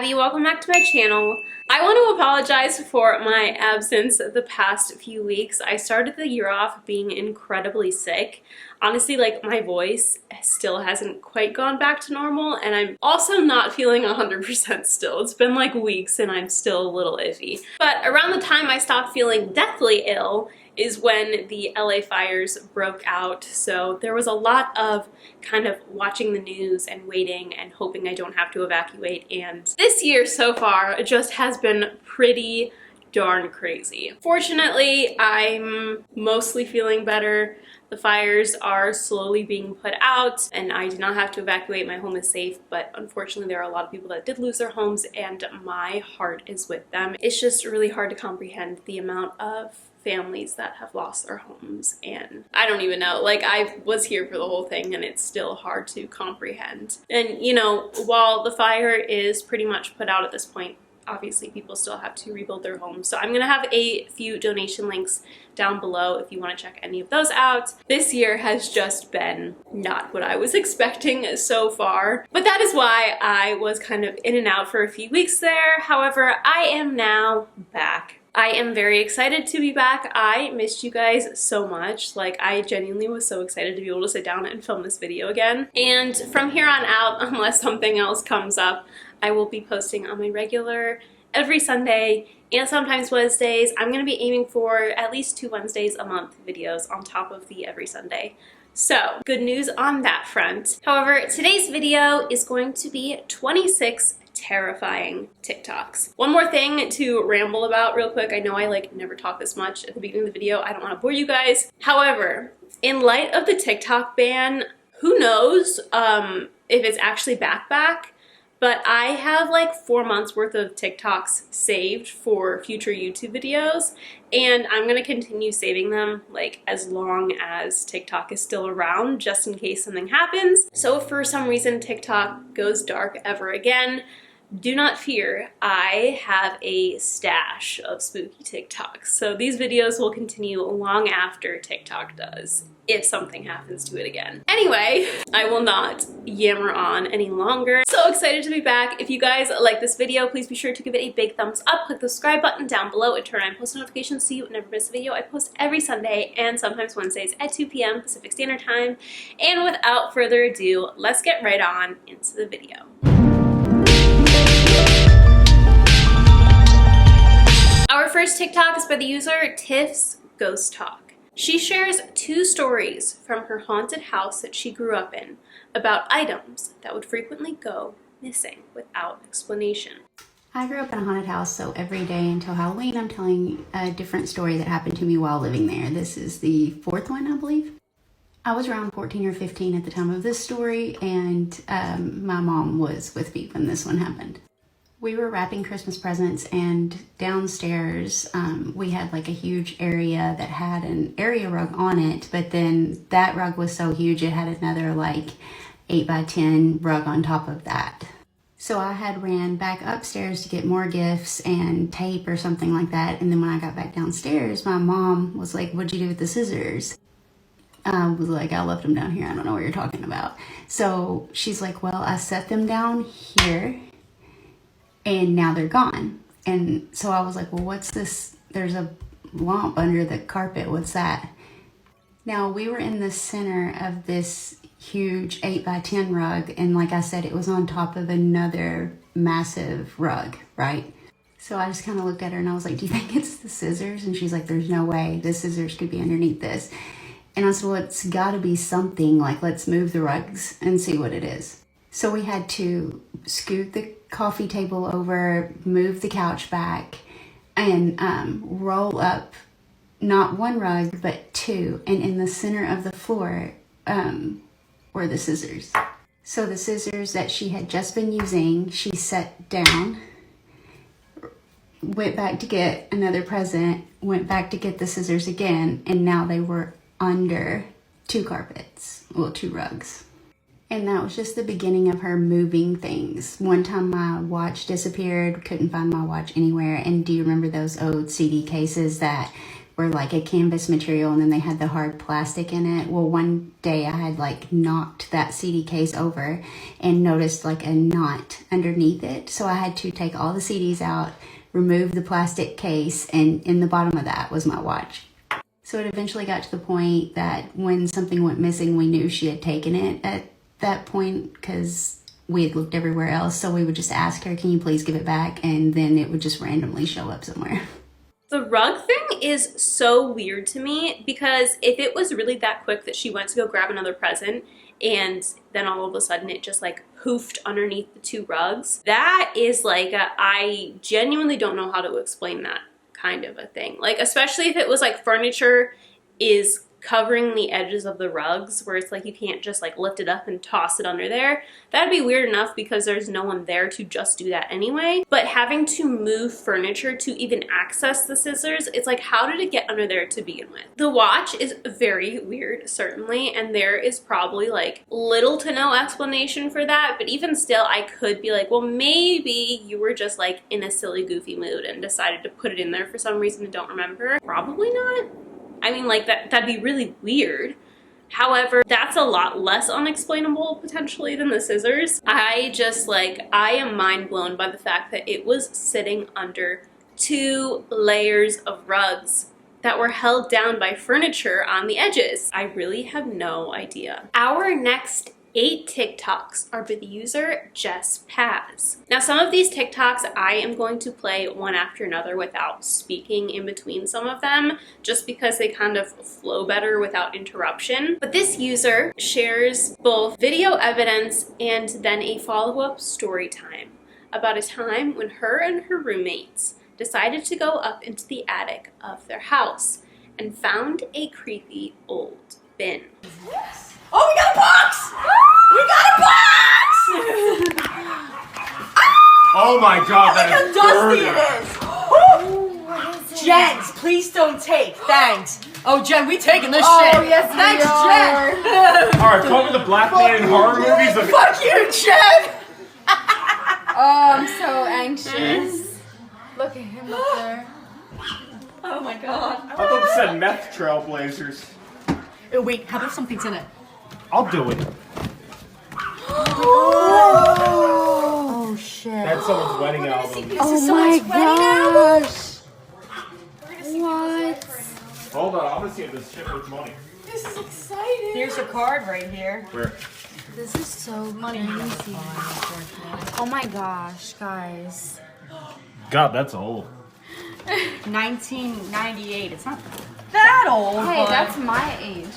Abby, welcome back to my channel. I want to apologize for my absence the past few weeks. I started the year off being incredibly sick. Honestly, like, my voice still hasn't quite gone back to normal, and I'm also not feeling 100% still. It's been like weeks and I'm still a little iffy. But around the time I stopped feeling deathly ill is when the LA fires broke out. So there was a lot of kind of watching the news and waiting and hoping I don't have to evacuate. And this year so far just has been pretty darn crazy. Fortunately, I'm mostly feeling better. The fires are slowly being put out and I did not have to evacuate. My home is safe, but unfortunately there are a lot of people that did lose their homes and my heart is with them. It's just really hard to comprehend the amount of families that have lost their homes, and I don't even know, like, I was here for the whole thing and it's still hard to comprehend. And you know, while the fire is pretty much put out at this point, obviously people still have to rebuild their homes. So I'm gonna have a few donation links down below if you want to check any of those out. This year has just been not what I was expecting so far, but that is why I was kind of in and out for a few weeks there. However, I am now back. I am very excited to be back. I missed you guys so much. Like, I genuinely was so excited to be able to sit down and film this video again. And from here on out, unless something else comes up, I will be posting on my regular every Sunday and sometimes Wednesdays. I'm going to be aiming for at least 2 Wednesdays a month videos on top of the every Sunday. So, good news on that front. However, today's video is going to be 26 terrifying TikToks. One more thing to ramble about real quick. I know I never talk this much at the beginning of the video. I don't want to bore you guys. However, in light of the TikTok ban, who knows if it's actually back, but I have like 4 months worth of TikToks saved for future YouTube videos, and I'm gonna continue saving them like as long as TikTok is still around, just in case something happens. So if for some reason TikTok goes dark ever again, do not fear, I have a stash of spooky TikToks. So these videos will continue long after TikTok does, if something happens to it again. Anyway, I will not yammer on any longer. So excited to be back. If you guys like this video, please be sure to give it a big thumbs up, click the subscribe button down below, and turn on post notifications so you never miss a video. I post every Sunday and sometimes Wednesdays at 2 p.m. Pacific Standard Time. And without further ado, let's get right on into the video. Our first TikTok is by the user Tiff's Ghost Talk. She shares 2 stories from her haunted house that she grew up in about items that would frequently go missing without explanation. I grew up in a haunted house, so every day until Halloween I'm telling a different story that happened to me while living there. This is the 4th one, I believe. I was around 14 or 15 at the time of this story, and my mom was with me when this one happened. We were wrapping Christmas presents, and downstairs we had like a huge area that had an area rug on it, but then that rug was so huge it had another like 8x10 rug on top of that. So I had ran back upstairs to get more gifts and tape or something like that, and then when I got back downstairs, my mom was like, "What'd you do with the scissors?" I was like, "I left them down here. I don't know what you're talking about." So she's like, "Well, I set them down here and now they're gone." And so I was like, "Well, what's this? There's a lump under the carpet. What's that?" Now, we were in the center of this huge 8x10 rug, and like I said, it was on top of another massive rug, right? So I just kind of looked at her and I was like, "Do you think it's the scissors?" And she's like, "There's no way the scissors could be underneath this." And I said, "Well, it's got to be something. Like, let's move the rugs and see what it is." So we had to scoot the coffee table over, move the couch back, and roll up not 1 rug, but 2. And in the center of the floor were the scissors. So the scissors that she had just been using, she set down, went back to get another present, went back to get the scissors again, and now they were under 2 carpets, well, 2 rugs. And that was just the beginning of her moving things. One time my watch disappeared, couldn't find my watch anywhere. And do you remember those old CD cases that were like a canvas material, and then they had the hard plastic in it. Well, one day I had like knocked that CD case over and noticed like a knot underneath it. So I had to take all the CDs out, remove the plastic case, and in the bottom of that was my watch. So it eventually got to the point that when something went missing, we knew she had taken it at that point because we had looked everywhere else. So we would just ask her, can you please give it back? And then it would just randomly show up somewhere. The rug thing is so weird to me because if it was really that quick that she went to go grab another present and then all of a sudden it just like poofed underneath the two rugs, that is like I genuinely don't know how to explain that kind of a thing. Like, especially if it was like furniture is covering the edges of the rugs where it's like you can't just like lift it up and toss it under there. That'd be weird enough because there's no one there to just do that anyway. But having to move furniture to even access the scissors, it's like, how did it get under there to begin with? The watch is very weird, certainly, and there is probably like little to no explanation for that. But even still, I could be like, well, maybe you were just like in a silly, goofy mood and decided to put it in there for some reason and don't remember. Probably not. I mean, like, that'd be really weird. However, that's a lot less unexplainable potentially than the scissors. I am mind blown by the fact that it was sitting under 2 layers of rugs that were held down by furniture on the edges. I really have no idea. Our next 8 TikToks are by the user Jess Paz. Now, some of these TikToks I am going to play one after another without speaking in between some of them, just because they kind of flow better without interruption. But this user shares both video evidence and then a follow-up story time about a time when her and her roommates decided to go up into the attic of their house and found a creepy old bin. Oh, we got a box! We got a box! Oh my god, that is Look how dusty it is! Jen, please don't take. Thanks. Oh, Jen, we taking this shit. Oh, yes, Thanks, we Jen. Alright, come with the black man in horror movies. Fuck you, Jen! Oh, I'm so anxious. Look at him up there. Oh my god. I thought it said meth trailblazers. Oh, wait, how about something's in it? I'll do it. Oh, shit. That's someone's wedding album. Oh my gosh. What? Hold on, I'm gonna see if this shit was money. This is exciting. Here's a card right here. Where? This is so crazy. Oh my gosh, guys. God, that's old. 1998. It's not that old. Hey, but that's my age.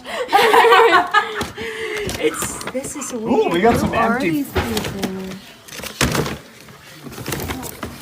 This is weird. Ooh, we got some Who are empty. these people?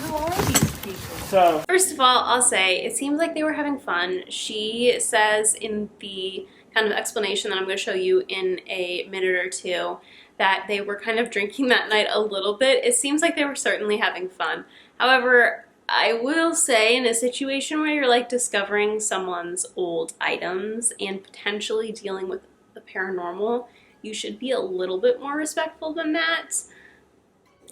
Who are these people? So, First of all, I'll say it seems like they were having fun. She says in the kind of explanation that I'm going to show you in a minute or two that they were kind of drinking that night a little bit. It seems like they were certainly having fun. However, I will say in a situation where you're like discovering someone's old items and potentially dealing with the paranormal, you should be a little bit more respectful than that.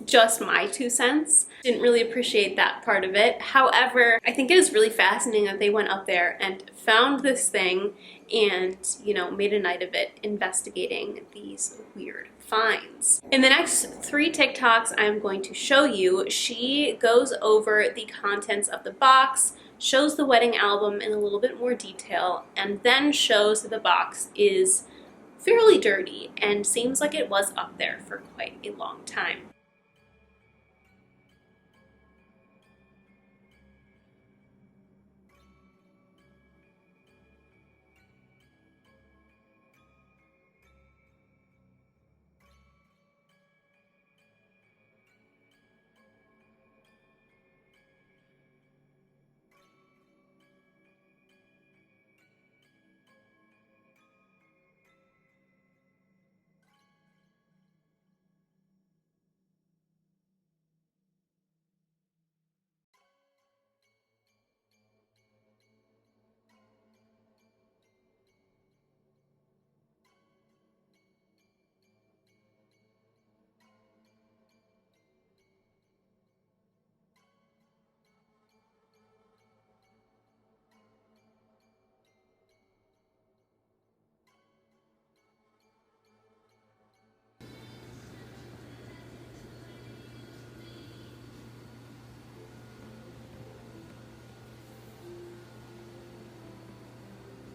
Just my 2 cents. Didn't really appreciate that part of it. However, I think it is really fascinating that they went up there and found this thing and, you know, made a night of it investigating these weird finds. In the next 3 TikToks I'm going to show you, she goes over the contents of the box, shows the wedding album in a little bit more detail, and then shows that the box is fairly dirty and seems like it was up there for quite a long time.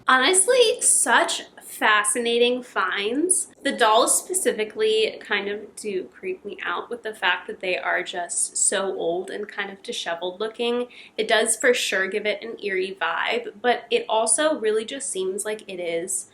Honestly, such fascinating finds. The dolls specifically kind of do creep me out with the fact that they are just so old and kind of disheveled looking. It does for sure give it an eerie vibe, but it also really just seems like it is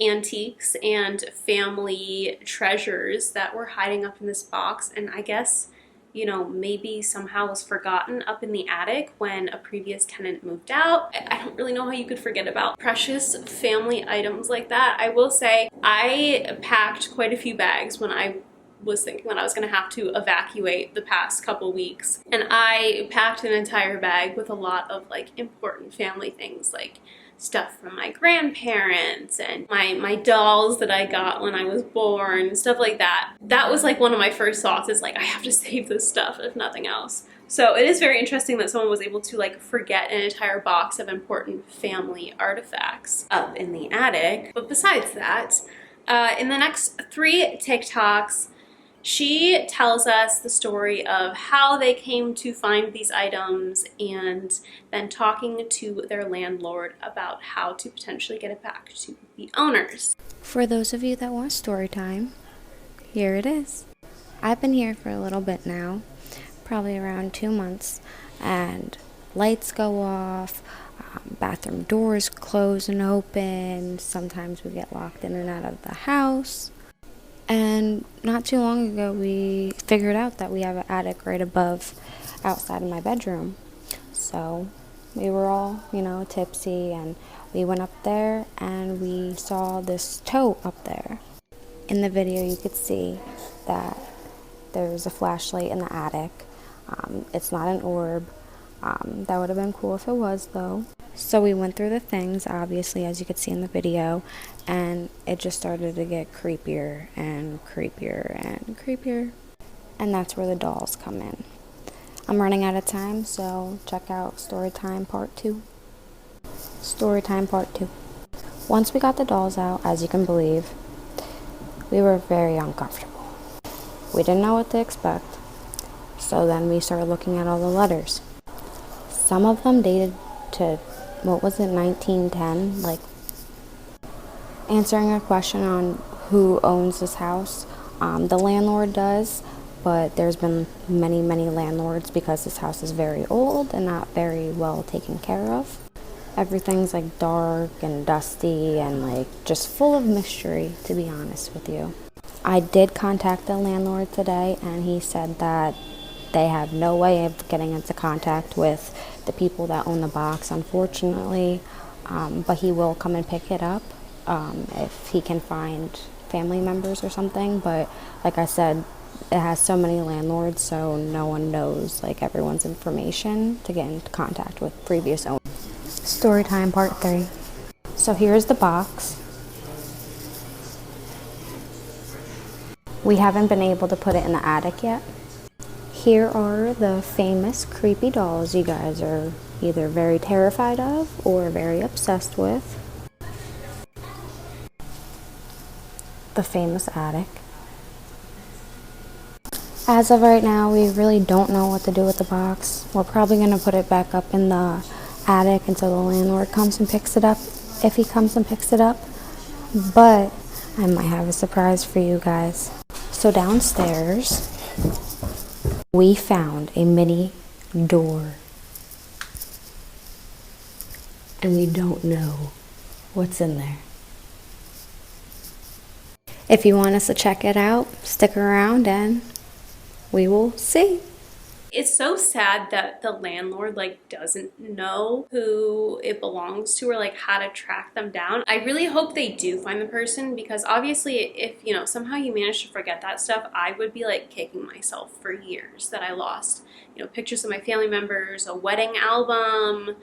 antiques and family treasures that were hiding up in this box, and I guess, you know, maybe somehow was forgotten up in the attic when a previous tenant moved out. I don't really know how you could forget about precious family items like that. I will say I packed quite a few bags when I was thinking that I was going to have to evacuate the past couple weeks, and I packed an entire bag with a lot of like important family things, like stuff from my grandparents and my dolls that I got when I was born, stuff like that. That was like one of my first thoughts, is like, I have to save this stuff if nothing else. So it is very interesting that someone was able to like forget an entire box of important family artifacts up in the attic. But besides that, in the next 3 TikToks, she tells us the story of how they came to find these items and then talking to their landlord about how to potentially get it back to the owners. For those of you that want story time, here it is. I've been here for a little bit now, probably around 2 months, and lights go off, bathroom doors close and open, sometimes we get locked in and out of the house. And not too long ago, we figured out that we have an attic right above, outside of my bedroom. So we were all, you know, tipsy, and we went up there and we saw this tote up there. In the video, you could see that there's a flashlight in the attic. It's not an orb. That would have been cool if it was, though. So we went through the things, obviously, as you could see in the video, and it just started to get creepier and creepier and creepier. And that's where the dolls come in. I'm running out of time, so check out Storytime Part 2. Storytime Part 2. Once we got the dolls out, as you can believe, we were very uncomfortable. We didn't know what to expect, so then we started looking at all the letters. Some of them dated to, what was it, 1910, like answering a question on who owns this house. The landlord does, but there's been many landlords because this house is very old and not very well taken care of. Everything's like dark and dusty and like just full of mystery, to be honest with you. I did contact the landlord today, and he said that they have no way of getting into contact with the people that own the box, unfortunately, but he will come and pick it up if he can find family members or something. But like I said, it has so many landlords, so no one knows like everyone's information to get into contact with previous owners. Storytime Part 3. So here's the box. We haven't been able to put it in the attic yet. Here are the famous creepy dolls you guys are either very terrified of or very obsessed with. The famous attic. As of right now, we really don't know what to do with the box. We're probably going to put it back up in the attic until the landlord comes and picks it up, if he comes and picks it up. But I might have a surprise for you guys. So downstairs, we found a mini door, and we don't know what's in there. If you want us to check it out, stick around and we will see. It's so sad that the landlord like doesn't know who it belongs to or like how to track them down. I really hope they do find the person, because obviously if, you know, somehow you manage to forget that stuff, I would be like kicking myself for years that I lost, you know, pictures of my family members, a wedding album,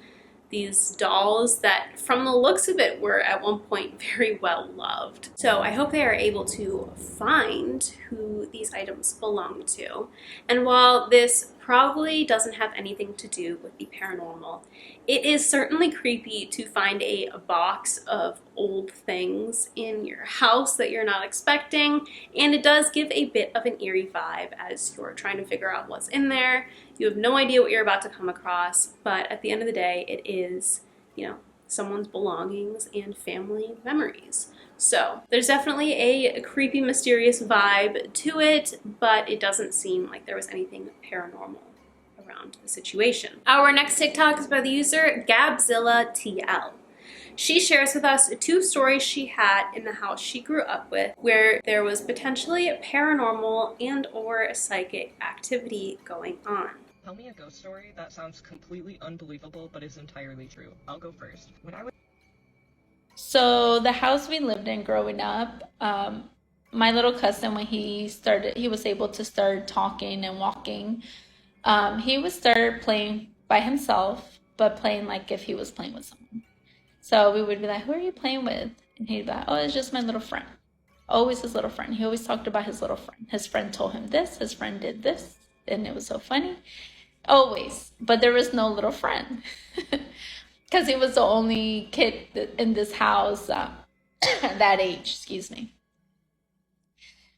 these dolls that from the looks of it were at one point very well loved. So I hope they are able to find who these items belong to. And while this probably doesn't have anything to do with the paranormal, it is certainly creepy to find a box of old things in your house that you're not expecting, and it does give a bit of an eerie vibe as you're trying to figure out what's in there. You have no idea what you're about to come across, but at the end of the day, it is, you know, someone's belongings and family memories. So there's definitely a creepy, mysterious vibe to it, but it doesn't seem like there was anything paranormal around the situation. Our next TikTok is by the user GabzillaTL. She shares with us 2 stories she had in the house she grew up with where there was potentially paranormal and or psychic activity going on. Tell me a ghost story that sounds completely unbelievable but is entirely true. I'll go first. So the house we lived in growing up, my little cousin, when he was able to start talking and walking, he would start playing by himself, but playing like if he was playing with someone. So we would be like, who are you playing with? And he'd be like, oh, it's just my little friend. Always his little friend. He always talked about his little friend. His friend told him this, his friend did this, and it was so funny. Always. But there was no little friend. Because he was the only kid in this house that age, excuse me.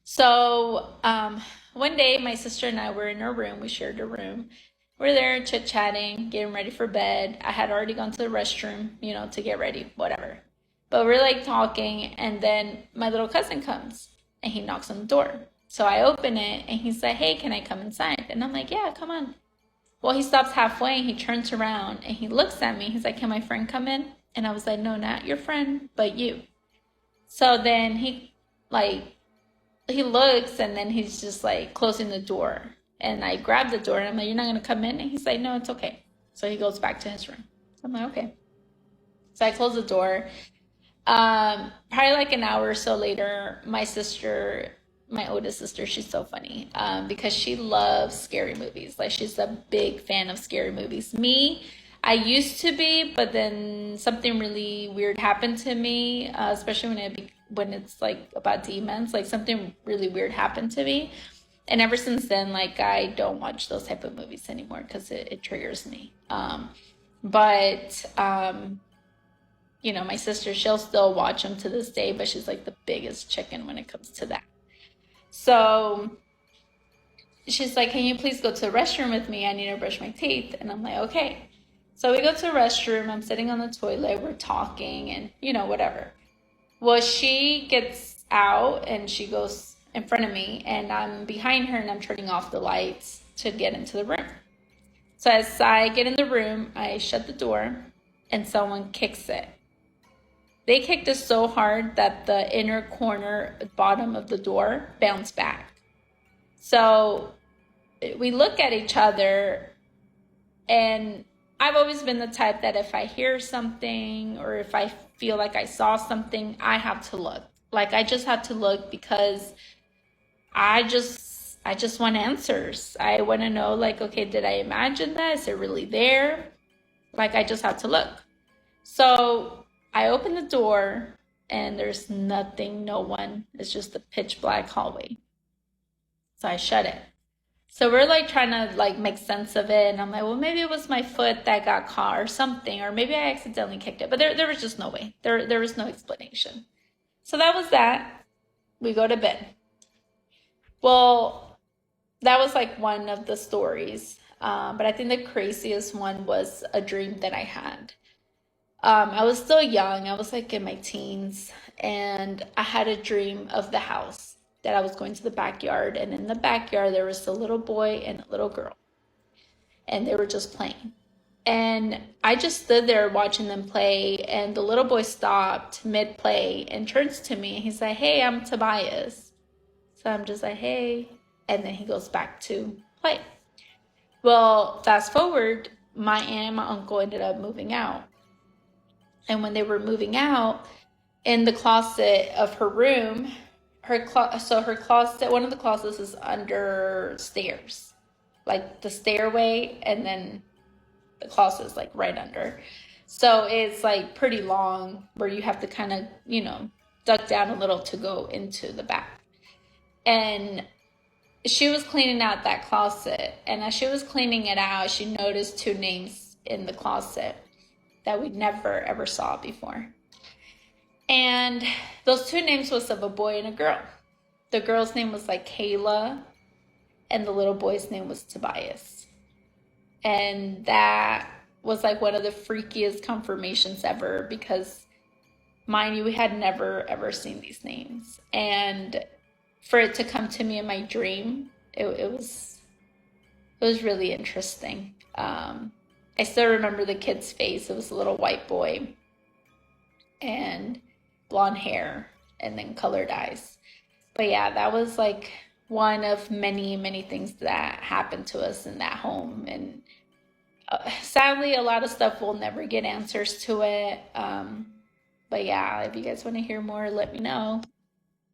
So one day, my sister and I were in our room. We shared a room. We're there chit-chatting, getting ready for bed. I had already gone to the restroom, to get ready, whatever. But we're like talking, and then my little cousin comes, and he knocks on the door. So I open it, and he said, hey, can I come inside? And I'm like, yeah, come on. Well, he stops halfway, and he turns around, and he looks at me. He's like, can my friend come in? And I was like, no, not your friend, but you. So then he looks, and then he's just like closing the door. And I grabbed the door, and I'm like, you're not going to come in? And he's like, no, it's okay. So he goes back to his room. I'm like, okay. So I close the door. Probably like an hour or so later, my sister, my oldest sister, she's so funny because she loves scary movies. Like, she's a big fan of scary movies. Me, I used to be, but then something really weird happened to me, especially when it's like about demons. Like, something really weird happened to me. And ever since then, like, I don't watch those type of movies anymore because it triggers me. My sister, she'll still watch them to this day, but she's like the biggest chicken when it comes to that. So she's like, can you please go to the restroom with me? I need to brush my teeth. And I'm like, okay. So we go to the restroom. I'm sitting on the toilet. We're talking and, whatever. Well, she gets out and she goes in front of me, and I'm behind her, and I'm turning off the lights to get into the room. So as I get in the room, I shut the door, and someone kicks it. They kicked it so hard that the inner corner bottom of the door bounced back. So we look at each other, and I've always been the type that if I hear something or if I feel like I saw something, I have to look. Like, I just have to look because I just want answers. I want to know, like, okay, did I imagine that? Is it really there? Like, I just have to look. So I open the door, and there's nothing, no one. It's just a pitch black hallway. So I shut it. So we're like trying to like make sense of it. And I'm like, well, maybe it was my foot that got caught or something, or maybe I accidentally kicked it. But there was just no way. There was no explanation. So that was that. We go to bed. Well, that was like one of the stories. But I think the craziest one was a dream that I had. I was still young. I was like in my teens, and I had a dream of the house, that I was going to the backyard, and in the backyard there was a little boy and a little girl, and they were just playing. And I just stood there watching them play, and the little boy stopped mid-play and turns to me, and he's like, hey, I'm Tobias. So I'm just like, hey, and then he goes back to play. Well, fast forward, my aunt and my uncle ended up moving out. And when they were moving out, in the closet of her room, her closet, one of the closets is under stairs, like the stairway, and then the closet is like right under. So it's like pretty long, where you have to kind of, duck down a little to go into the back. And she was cleaning out that closet, and as she was cleaning it out, she noticed 2 names in the closet that we never ever saw before. And those 2 names was of a boy and a girl. The girl's name was like Kayla, and the little boy's name was Tobias. And that was like one of the freakiest confirmations ever, because mind you, we had never ever seen these names, and for it to come to me in my dream, it was really interesting. I still remember the kid's face. It was a little white boy and blonde hair and then colored eyes. But yeah, that was like one of many, many things that happened to us in that home. And sadly, a lot of stuff we'll never get answers to it. But yeah, if you guys want to hear more, let me know.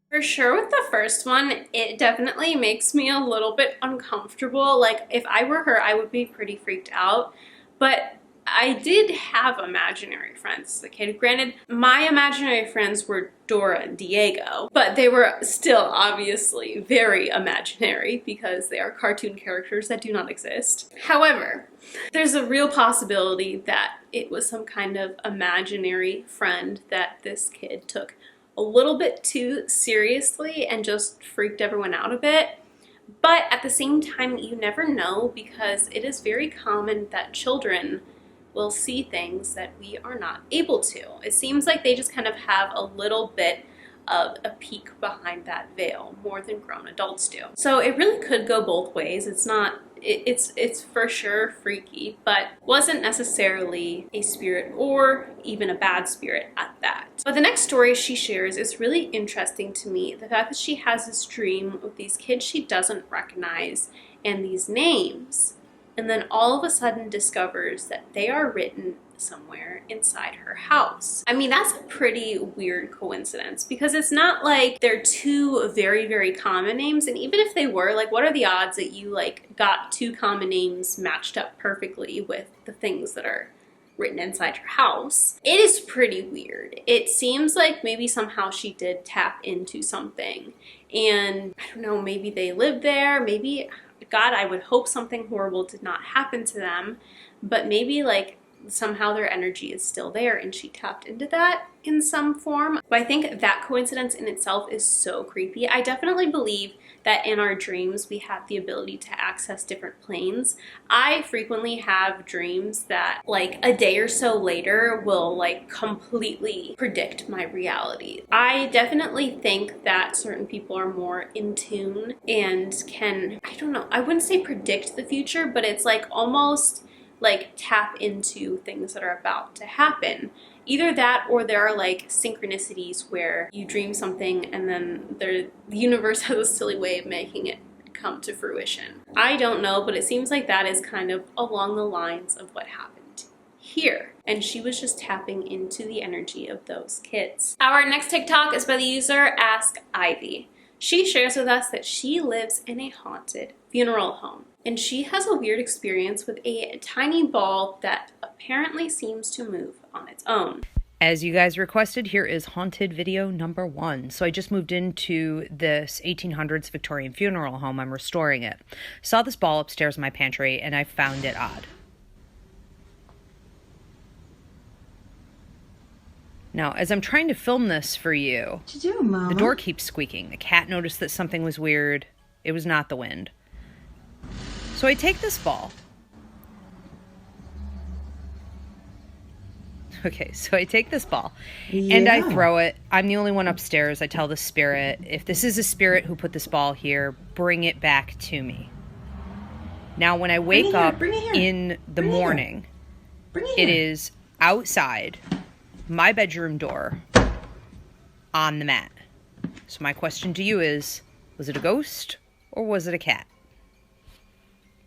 For sure with the first one, it definitely makes me a little bit uncomfortable. Like, if I were her, I would be pretty freaked out. But I did have imaginary friends as a kid. Granted, my imaginary friends were Dora and Diego, but they were still obviously very imaginary because they are cartoon characters that do not exist. However, there's a real possibility that it was some kind of imaginary friend that this kid took a little bit too seriously and just freaked everyone out a bit. But at the same time, you never know, because it is very common that children will see things that we are not able to. It seems like they just kind of have a little bit of a peek behind that veil more than grown adults do. So it really could go both ways. It's for sure freaky, but wasn't necessarily a spirit or even a bad spirit at that. But the next story she shares is really interesting to me. The fact that she has this dream with these kids she doesn't recognize and these names, and then all of a sudden discovers that they are written somewhere inside her house. I mean, that's a pretty weird coincidence, because it's not like they're two very, very common names. And even if they were, like, what are the odds that you like got two common names matched up perfectly with the things that are written inside her house? It is pretty weird. It seems like maybe somehow she did tap into something, and I don't know, maybe they lived there, maybe, God, I would hope something horrible did not happen to them, but maybe like somehow their energy is still there and she tapped into that in some form. But I think that coincidence in itself is so creepy. I definitely believe that in our dreams we have the ability to access different planes. I frequently have dreams that like a day or so later will like completely predict my reality. I definitely think that certain people are more in tune and can, I don't know, I wouldn't say predict the future, but it's like almost like tap into things that are about to happen. Either that, or there are like synchronicities where you dream something and then the universe has a silly way of making it come to fruition. I don't know, but it seems like that is kind of along the lines of what happened here. And she was just tapping into the energy of those kids. Our next TikTok is by the user Ask Ivy. She shares with us that she lives in a haunted funeral home, and she has a weird experience with a tiny ball that apparently seems to move on its own. As you guys requested, here is haunted video number 1. So I just moved into this 1800s Victorian funeral home. I'm restoring it. Saw this ball upstairs in my pantry, and I found it odd. Now, as I'm trying to film this for you, What you doing, Mama? the door keeps squeaking. The cat noticed that something was weird. It was not the wind. So I take this ball. Okay, so I take this ball and I throw it. I'm the only one upstairs. I tell the spirit, if this is a spirit who put this ball here, bring it back to me. Now, when I wake up in the morning, it is outside my bedroom door on the mat. So my question to you is, was it a ghost or was it a cat?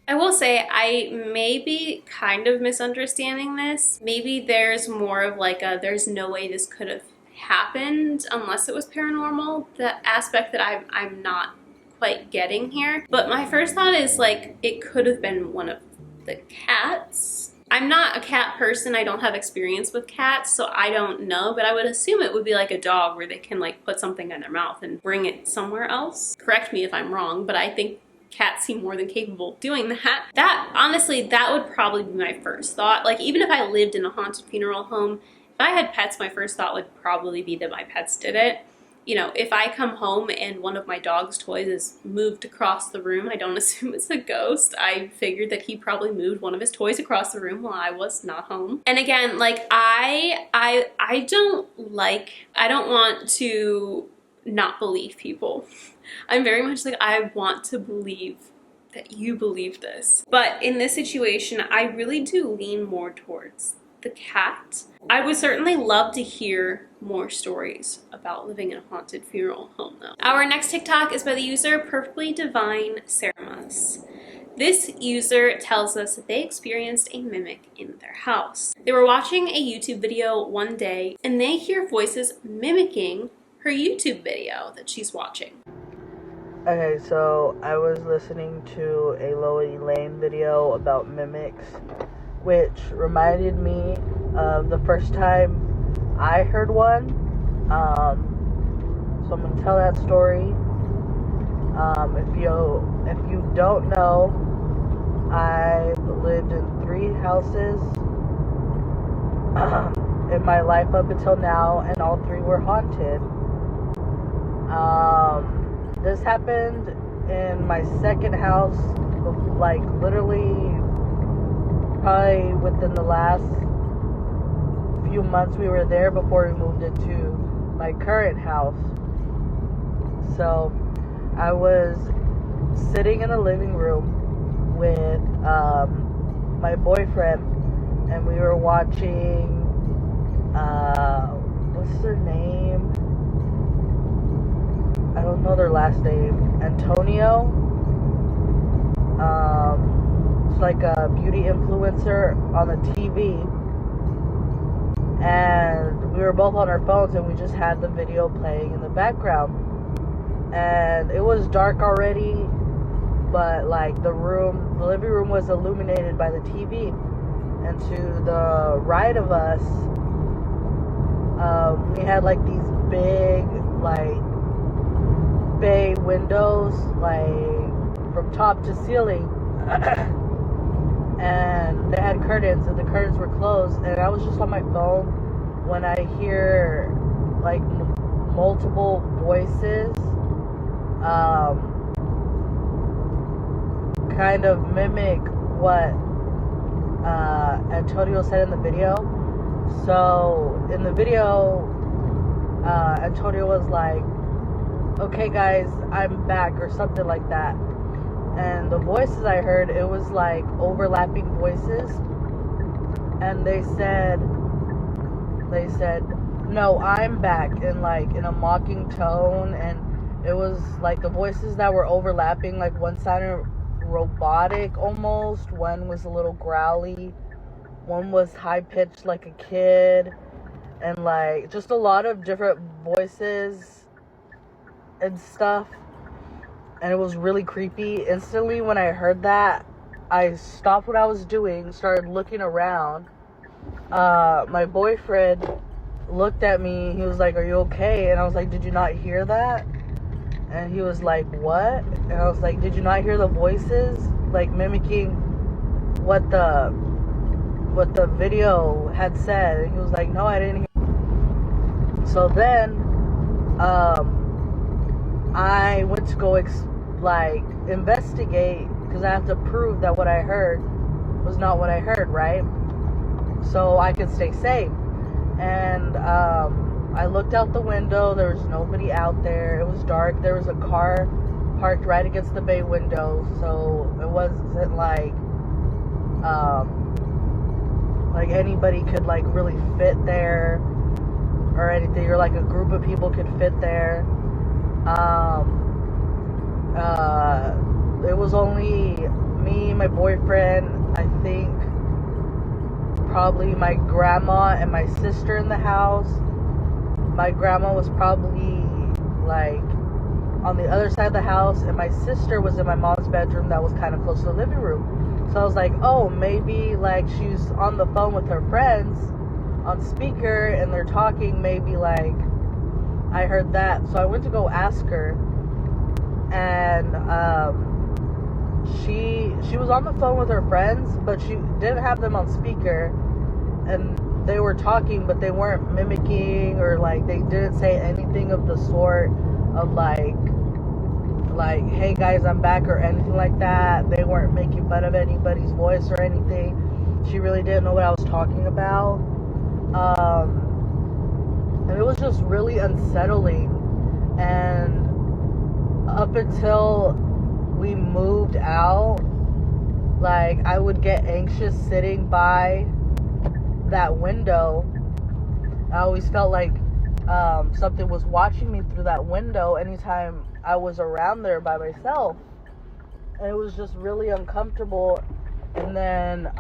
I will say I may be kind of misunderstanding this. Maybe there's more of like a there's no way this could have happened unless it was paranormal. The aspect that I'm not quite getting here. But my first thought is like it could have been one of the cats. I'm not a cat person. I don't have experience with cats, so I don't know, but I would assume it would be like a dog where they can like put something in their mouth and bring it somewhere else. Correct me if I'm wrong, but I think cats seem more than capable of doing that. That, honestly, that would probably be my first thought. Like, even if I lived in a haunted funeral home, if I had pets, my first thought would probably be that my pets did it. you know, if I come home and one of my dog's toys is moved across the room, I don't assume it's a ghost. I figured that he probably moved one of his toys across the room while I was not home. And again, like I don't want to not believe people. I'm very much like, I want to believe that you believe this. But in this situation, I really do lean more towards the cat. I would certainly love to hear more stories about living in a haunted funeral home though. Our next TikTok is by the user Perfectly Divine Ceramus. This user tells us that they experienced a mimic in their house. They were watching a YouTube video one day and they hear voices mimicking her YouTube video that she's watching. Okay, so I was listening to a Lois Lane video about mimics, which reminded me of the first time I heard one. So I'm gonna tell that story. If you don't know, I lived in 3 houses in my life up until now, and all 3 were haunted. This happened in my second house, like literally probably within the last few months we were there before we moved into my current house. So I was sitting in the living room with my boyfriend, and we were watching what's their name? I don't know their last name. Antonio. It's like a beauty influencer on the TV. And we were both on our phones and we just had the video playing in the background. And it was dark already, but like the living room was illuminated by the TV. And to the right of us, we had like these big, like, bay windows, like from top to ceiling, and they had curtains, and the curtains were closed, and I was just on my phone when I hear like multiple voices kind of mimic what Antonio said in the video. So in the video, Antonio was like, "Okay guys, I'm back," or something like that. And the voices I heard, it was like overlapping voices. And they said, "No, I'm back," in a mocking tone. And it was like the voices that were overlapping, like one sounded robotic almost, one was a little growly, one was high pitched like a kid, and like just a lot of different voices and stuff, and it was really creepy. Instantly when I heard that, I stopped what I was doing, started looking around. My boyfriend looked at me, he was like, "Are you okay?" And I was like, "Did you not hear that?" And he was like, "What?" And I was like, "Did you not hear the voices like mimicking what the video had said?" And he was like, "No, I didn't hear." So then I went to go investigate, because I have to prove that what I heard was not what I heard, right? So I could stay safe. And I looked out the window. There was nobody out there. It was dark. There was a car parked right against the bay window, so it wasn't like anybody could like really fit there or anything, or like a group of people could fit there. It was only me, my boyfriend, I think probably my grandma and my sister in the house. My grandma was probably like on the other side of the house, and my sister was in my mom's bedroom that was kind of close to the living room. So I was like, oh, maybe like she's on the phone with her friends on speaker and they're talking, maybe like I heard that. So I went to go ask her, and she was on the phone with her friends, but she didn't have them on speaker. And they were talking, but they weren't mimicking, or like they didn't say anything of the sort of like hey guys, I'm back, or anything like that. They weren't making fun of anybody's voice or anything. She really didn't know what I was talking about. And it was just really unsettling. And up until we moved out, like, I would get anxious sitting by that window. I always felt like something was watching me through that window anytime I was around there by myself. And it was just really uncomfortable. And then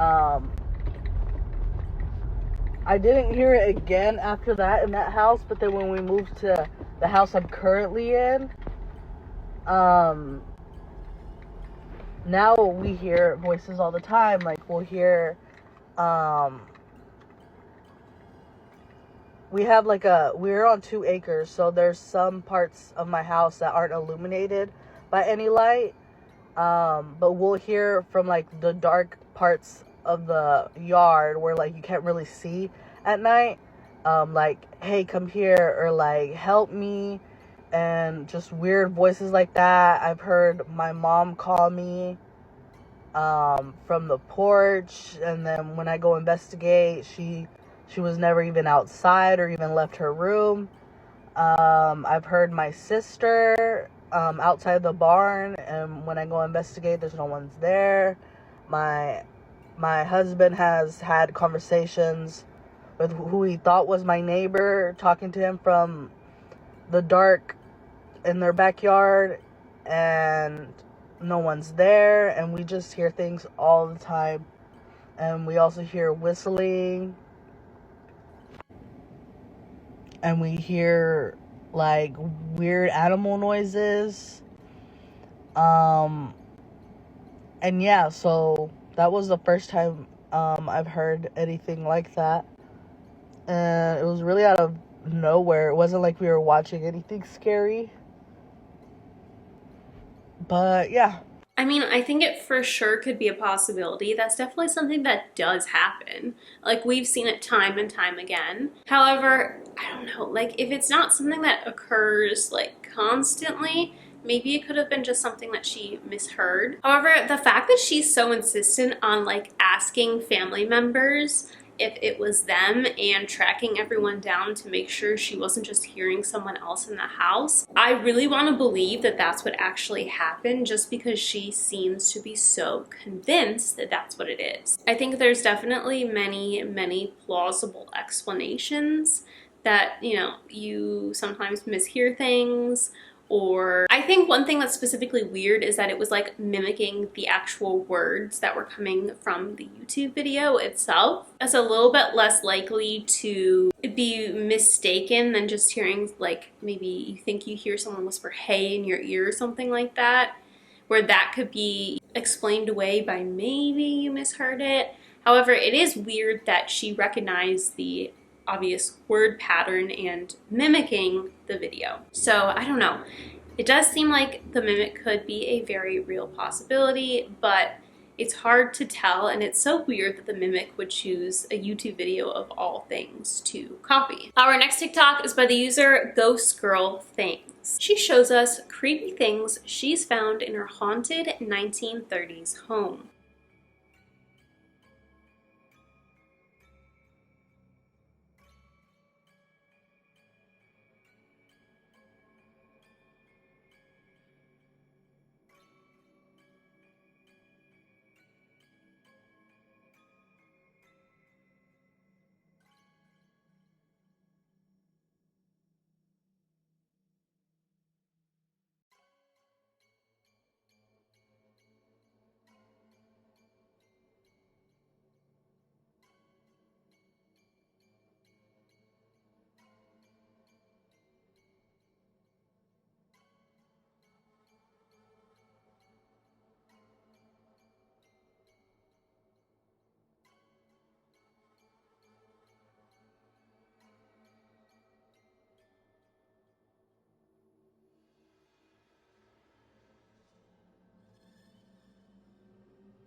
I didn't hear it again after that in that house. But then when we moved to the house I'm currently in, now we hear voices all the time. Like, we'll hear we have like we're on 2 acres, so there's some parts of my house that aren't illuminated by any light, but we'll hear from like the dark parts of the yard where like you can't really see at night, like, hey, come here, or like, help me, and just weird voices like that. I've heard my mom call me from the porch, and then when I go investigate, she was never even outside or even left her room. I've heard my sister outside the barn, and when I go investigate, there's no one's there. My husband has had conversations with who he thought was my neighbor, talking to him from the dark in their backyard, and no one's there, and we just hear things all the time. And we also hear whistling, and we hear like weird animal noises. And yeah, so that was the first time I've heard anything like that, and it was really out of nowhere. It wasn't like we were watching anything scary, but yeah. I mean, I think it for sure could be a possibility. That's definitely something that does happen. Like, we've seen it time and time again. However, I don't know, like, if it's not something that occurs, like, constantly, maybe it could have been just something that she misheard. However, the fact that she's so insistent on, like, asking family members if it was them and tracking everyone down to make sure she wasn't just hearing someone else in the house, I really want to believe that that's what actually happened, just because she seems to be so convinced that that's what it is. I think there's definitely many plausible explanations that, you know, you sometimes mishear things. Or I think one thing that's specifically weird is that it was like mimicking the actual words that were coming from the YouTube video itself. That's a little bit less likely to be mistaken than just hearing, like, maybe you think you hear someone whisper hey in your ear or something like that, where that could be explained away by maybe you misheard it. However, it is weird that she recognized the obvious word pattern and mimicking the video. So I don't know. It does seem like the mimic could be a very real possibility, but it's hard to tell, and it's so weird that the mimic would choose a YouTube video of all things to copy. Our next TikTok is by the user Ghost Girl Things. She shows us creepy things she's found in her haunted 1930s home.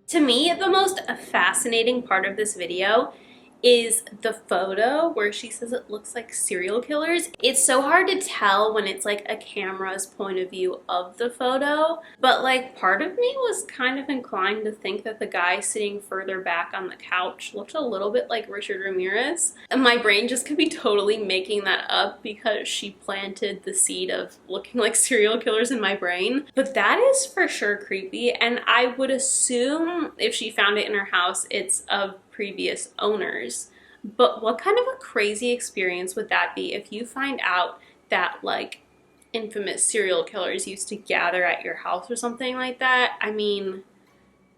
To me, the most fascinating part of this video is the photo where she says it looks like serial killers. It's so hard to tell when it's like a camera's point of view of the photo, but like part of me was kind of inclined to think that the guy sitting further back on the couch looked a little bit like Richard Ramirez. And my brain just could be totally making that up because she planted the seed of looking like serial killers in my brain. But that is for sure creepy, and I would assume if she found it in her house, it's of previous owners. But what kind of a crazy experience would that be if you find out that like infamous serial killers used to gather at your house or something like that? I mean,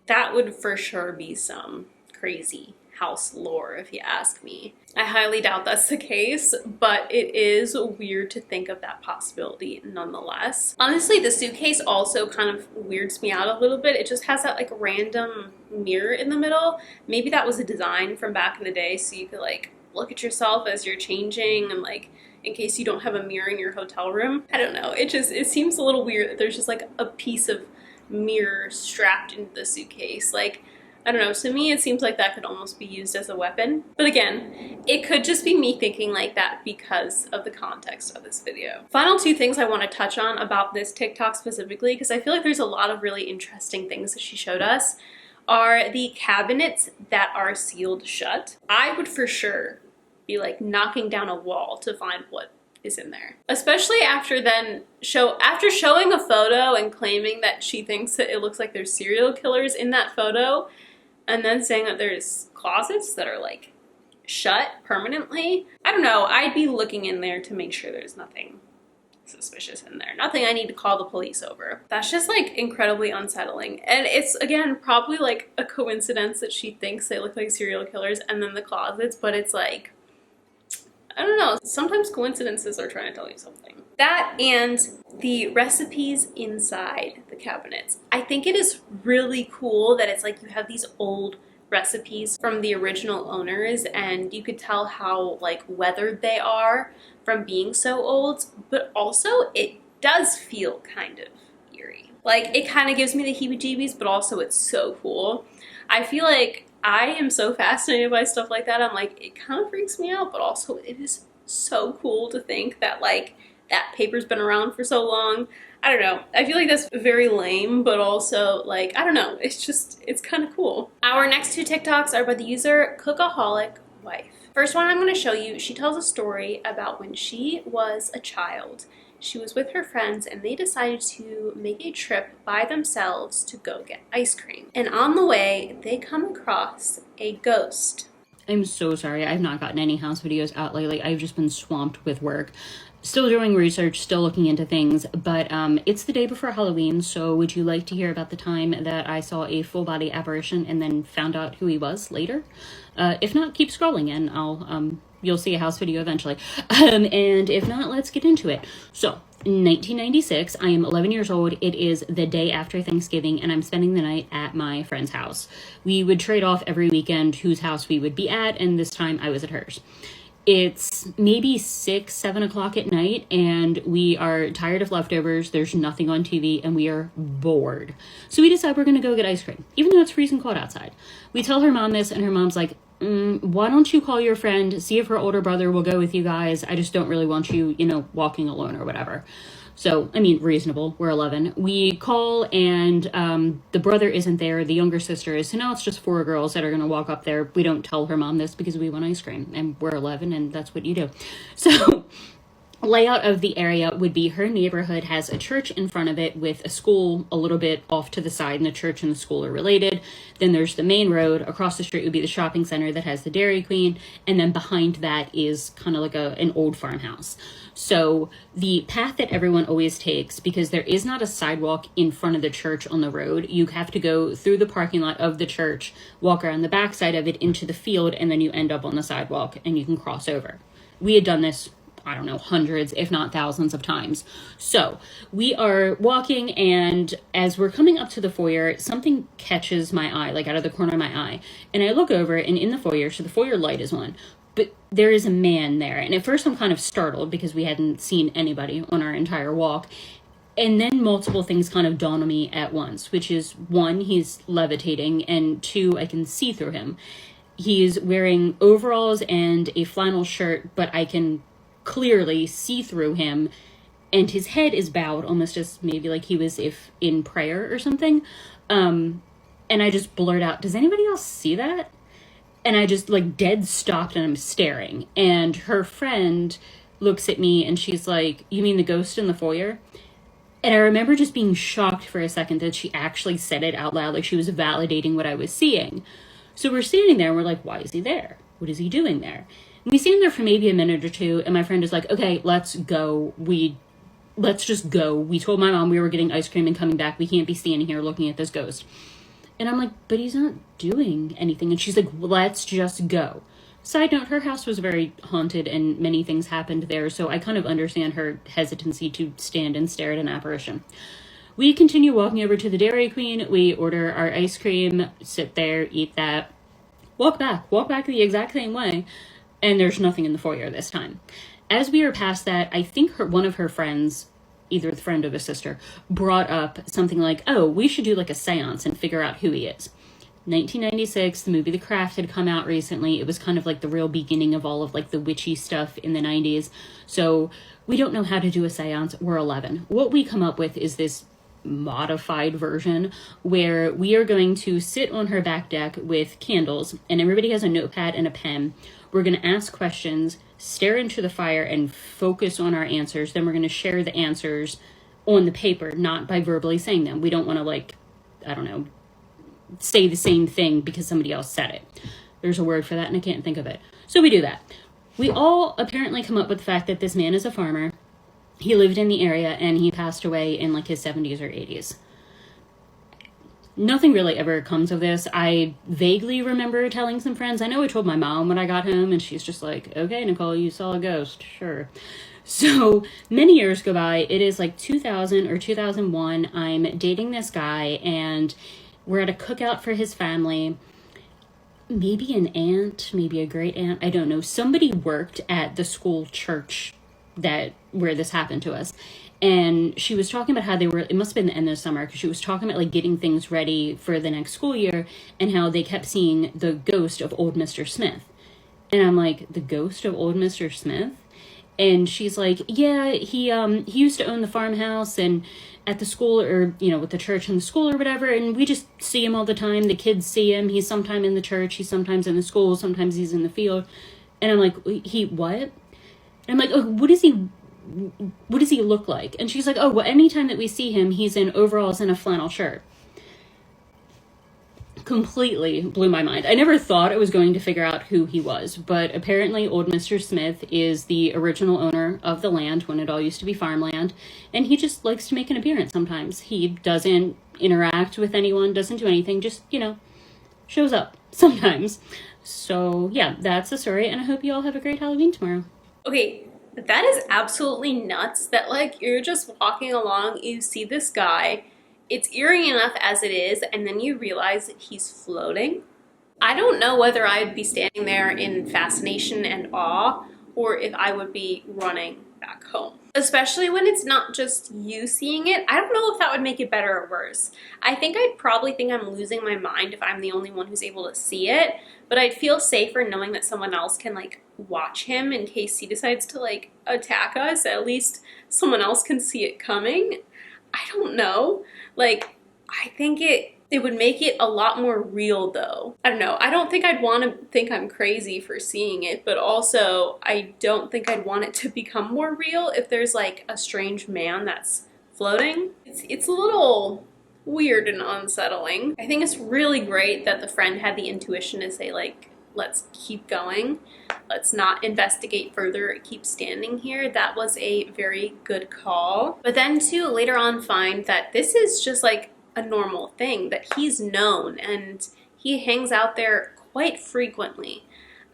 that would for sure be some crazy house lore if you ask me. I highly doubt that's the case, but it is weird to think of that possibility nonetheless. Honestly, the suitcase also kind of weirds me out a little bit. It just has that like random mirror in the middle. Maybe that was a design from back in the day so you could like look at yourself as you're changing and like in case you don't have a mirror in your hotel room. I don't know. It seems a little weird that there's just like a piece of mirror strapped into the suitcase. Like, I don't know, to me it seems like that could almost be used as a weapon. But again, it could just be me thinking like that because of the context of this video. Final two things I want to touch on about this TikTok specifically, because I feel like there's a lot of really interesting things that she showed us, are the cabinets that are sealed shut. I would for sure be like knocking down a wall to find what is in there. Especially after showing a photo and claiming that she thinks that it looks like there's serial killers in that photo, and then saying that there's closets that are like shut permanently. I don't know, I'd be looking in there to make sure there's nothing suspicious in there. Nothing I need to call the police over. That's just like incredibly unsettling. And it's again probably like a coincidence that she thinks they look like serial killers and then the closets, but it's like, I don't know, sometimes coincidences are trying to tell you something. That and the recipes inside the cabinets. I think it is really cool that it's like you have these old recipes from the original owners and you could tell how like weathered they are from being so old, but also it does feel kind of eerie. Like it kind of gives me the heebie-jeebies, but also it's so cool. I feel like I am so fascinated by stuff like that. I'm like, it kind of freaks me out, but also it is so cool to think that like that paper's been around for so long. I don't know. I feel like that's very lame, but also like, I don't know. It's kind of cool. Our next two TikToks are by the user Cookaholic Wife. First one I'm going to show you, she tells a story about when she was a child. She was with her friends and they decided to make a trip by themselves to go get ice cream. And on the way, they come across a ghost. I'm so sorry. I've not gotten any house videos out lately. I've just been swamped with work. Still doing research, still looking into things, but it's the day before Halloween, so would you like to hear about the time that I saw a full body apparition and then found out who he was later? If not, keep scrolling and you'll see a house video eventually. And if not, let's get into it. So, in 1996, I am 11 years old. It is the day after Thanksgiving, and I'm spending the night at my friend's house. We would trade off every weekend whose house we would be at, and this time I was at hers. It's maybe 6, 7 o'clock at night, and we are tired of leftovers. There's nothing on TV, and we are bored. So we decide we're going to go get ice cream, even though it's freezing cold outside. We tell her mom this, and her mom's like, why don't you call your friend, see if her older brother will go with you guys. I just don't really want you, walking alone or whatever. So, I mean, reasonable. We're 11. We call and the brother isn't there. The younger sister is. So now it's just 4 girls that are going to walk up there. We don't tell her mom this because we want ice cream. And we're 11 and that's what you do. So, layout of the area would be her neighborhood has a church in front of it with a school a little bit off to the side, and the church and the school are related. Then there's the main road. Across the street would be the shopping center that has the Dairy Queen, and then behind that is kind of like an old farmhouse. So the path that everyone always takes, because there is not a sidewalk in front of the church on the road, you have to go through the parking lot of the church, walk around the backside of it into the field, and then you end up on the sidewalk and you can cross over. We had done this, I don't know, hundreds, if not thousands of times. So we are walking, and as we're coming up to the foyer, something catches my eye, like out of the corner of my eye. And I look over, and in the foyer, so the foyer light is on, but there is a man there. And at first I'm kind of startled because we hadn't seen anybody on our entire walk. And then multiple things kind of dawn on me at once, which is 1, he's levitating, and 2, I can see through him. He's wearing overalls and a flannel shirt, but I can clearly see through him, and his head is bowed, almost as maybe like he was if in prayer or something. And I just blurt out, "Does anybody else see that?" And I just like dead stopped and I'm staring. And her friend looks at me and she's like, "You mean the ghost in the foyer?" And I remember just being shocked for a second that she actually said it out loud, like she was validating what I was seeing. So we're standing there and we're like, why is he there? What is he doing there? And we stand there for maybe a minute or two, and my friend is like, "Okay, let's go. Let's just go. We told my mom we were getting ice cream and coming back. We can't be standing here looking at this ghost." And I'm like, "But he's not doing anything." And she's like, "Let's just go." Side note, her house was very haunted and many things happened there, so I kind of understand her hesitancy to stand and stare at an apparition. We continue walking over to the Dairy Queen. We order our ice cream, sit there, eat that, walk back the exact same way, and there's nothing in the foyer this time. As we were past that, I think one of her friends, either the friend or the sister, brought up something like, "Oh, we should do like a seance and figure out who he is." 1996, the movie The Craft had come out recently. It was kind of like the real beginning of all of like the witchy stuff in the 90s. So we don't know how to do a seance. We're 11. What we come up with is this modified version where we are going to sit on her back deck with candles, and everybody has a notepad and a pen. We're going to ask questions, stare into the fire, and focus on our answers. Then we're going to share the answers on the paper, not by verbally saying them. We don't want to, like, I don't know, say the same thing because somebody else said it. There's a word for that and I can't think of it. So we do that. We all apparently come up with the fact that this man is a farmer. He lived in the area and he passed away in like his 70s or 80s. Nothing really ever comes of this. I vaguely remember telling some friends. I know I told my mom when I got home and she's just like, "Okay, Nicole, you saw a ghost. Sure." So many years go by. It is like 2000 or 2001. I'm dating this guy and we're at a cookout for his family. Maybe an aunt, maybe a great aunt, I don't know. Somebody worked at the school church where this happened to us. And she was talking about how it must have been the end of summer, because she was talking about like getting things ready for the next school year and how they kept seeing the ghost of old Mr. Smith. And I'm like, "The ghost of old Mr. Smith?" And she's like, "Yeah, he used to own the farmhouse and at the school, or, you know, with the church and the school or whatever, and we just see him all the time. The kids see him. He's sometime in the church, he's sometimes in the school, sometimes he's in the field." And I'm like, "He what?" And I'm like, "Oh, what does he look like?" And she's like, "Oh, well, anytime that we see him, he's in overalls and a flannel shirt." Completely blew my mind. I never thought I was going to figure out who he was, but apparently old Mr. Smith is the original owner of the land when it all used to be farmland, and he just likes to make an appearance sometimes. He doesn't interact with anyone, doesn't do anything, just, you know, shows up sometimes. So yeah, that's the story, and I hope you all have a great Halloween tomorrow. Okay, that is absolutely nuts that like you're just walking along, you see this guy, it's eerie enough as it is, and then you realize that he's floating. I don't know whether I'd be standing there in fascination and awe or if I would be running back home. Especially when it's not just you seeing it. I don't know if that would make it better or worse. I think I'd probably think I'm losing my mind if I'm the only one who's able to see it, but I'd feel safer knowing that someone else can like watch him in case he decides to like attack us. At least someone else can see it coming. I don't know. Like, I think it would make it a lot more real though. I don't know. I don't think I'd want to think I'm crazy for seeing it, but also I don't think I'd want it to become more real if there's like a strange man that's floating. It's a little weird and unsettling. I think it's really great that the friend had the intuition to say like, "Let's keep going. Let's not investigate further, keep standing here." That was a very good call. But then too, later on find that this is just like a normal thing, that he's known and he hangs out there quite frequently.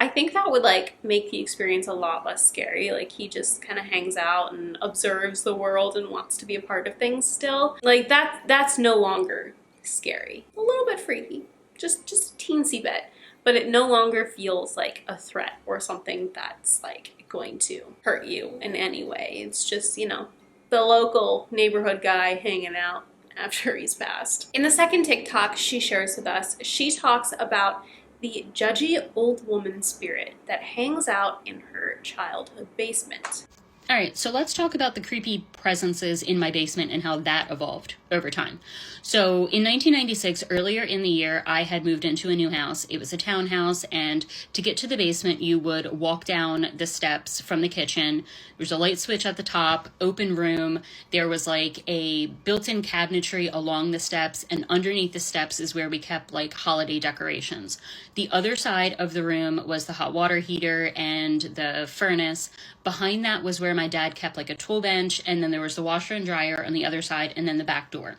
I think that would like make the experience a lot less scary. Like he just kind of hangs out and observes the world and wants to be a part of things still. Like that's no longer scary. A little bit freaky, just a teensy bit. But it no longer feels like a threat or something that's like going to hurt you in any way. It's just, you know, the local neighborhood guy hanging out after he's passed. In the second TikTok she shares with us, she talks about the judgy old woman spirit that hangs out in her childhood basement. All right, so let's talk about the creepy presences in my basement and how that evolved over time. So in 1996, earlier in the year, I had moved into a new house. It was a townhouse, and to get to the basement, you would walk down the steps from the kitchen. There's a light switch at the top, open room. There was like a built-in cabinetry along the steps, and underneath the steps is where we kept like holiday decorations. The other side of the room was the hot water heater and the furnace. Behind that was where my dad kept like a tool bench, and then there was the washer and dryer on the other side, and then the back door.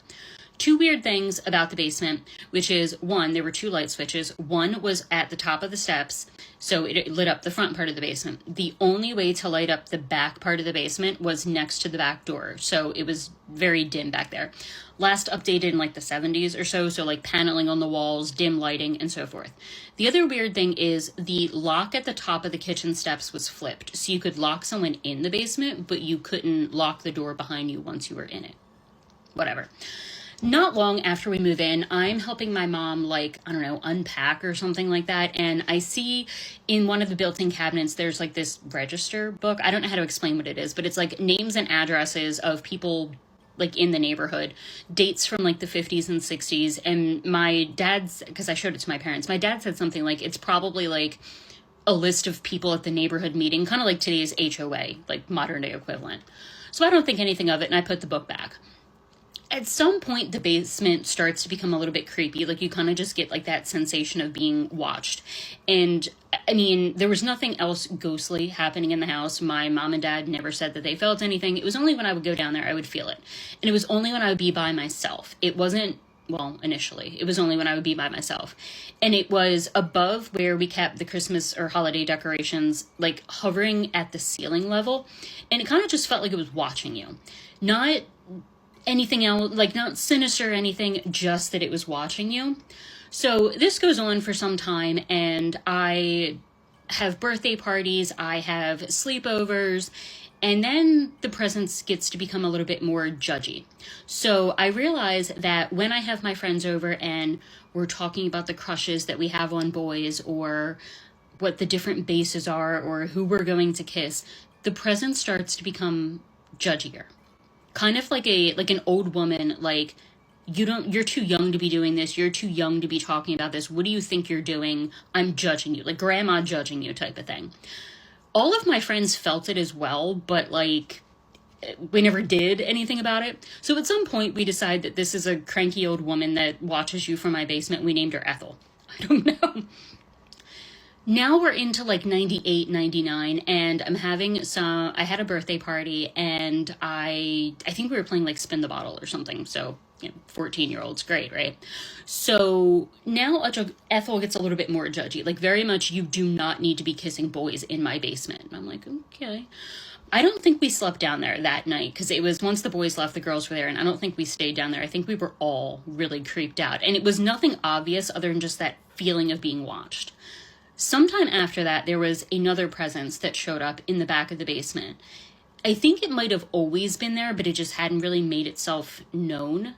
Two weird things about the basement, which is, one, there were two light switches. One was at the top of the steps, so it lit up the front part of the basement. The only way to light up the back part of the basement was next to the back door, so it was very dim back there. Last updated in like the 70s or so like paneling on the walls, dim lighting, and so forth. The other weird thing is the lock at the top of the kitchen steps was flipped, so you could lock someone in the basement, but you couldn't lock the door behind you once you were in it. Whatever. Not long after we move in, I'm helping my mom, like, I don't know, unpack or something like that. And I see in one of the built-in cabinets, there's like this register book. I don't know how to explain what it is, but it's like names and addresses of people like in the neighborhood, dates from like the 50s and 60s. And my dad's, because I showed it to my parents, my dad said something like, it's probably like a list of people at the neighborhood meeting, kind of like today's HOA, like modern day equivalent. So I don't think anything of it, and I put the book back. At some point, the basement starts to become a little bit creepy. Like, you kind of just get, like, that sensation of being watched. And, I mean, there was nothing else ghostly happening in the house. My mom and dad never said that they felt anything. It was only when I would go down there I would feel it. And it was only when I would be by myself. It wasn't, well, initially. It was only when I would be by myself. And it was above where we kept the Christmas or holiday decorations, like, hovering at the ceiling level. And it kind of just felt like it was watching you. Not anything else, like not sinister or anything, just that it was watching you. So this goes on for some time, and I have birthday parties, I have sleepovers, and then the presence gets to become a little bit more judgy. So I realize that when I have my friends over and we're talking about the crushes that we have on boys, or what the different bases are, or who we're going to kiss, the presence starts to become judgier. Kind of like an old woman, like, you're too young to be doing this, you're too young to be talking about this, what do you think you're doing, I'm judging you, like grandma judging you type of thing. All of my friends felt it as well, but like, we never did anything about it. So at some point we decide that this is a cranky old woman that watches you from my basement. We named her Ethel. I don't know. Now we're into like 98, 99, and I'm having I had a birthday party, and I think we were playing like Spin the Bottle or something. So, 14-year-olds, great, right? So now Ethel gets a little bit more judgy, like very much, you do not need to be kissing boys in my basement. And I'm like, okay. I don't think we slept down there that night, because it was once the boys left, the girls were there, and I don't think we stayed down there. I think we were all really creeped out, and it was nothing obvious other than just that feeling of being watched. Sometime after that, there was another presence that showed up in the back of the basement. I think it might have always been there, but it just hadn't really made itself known.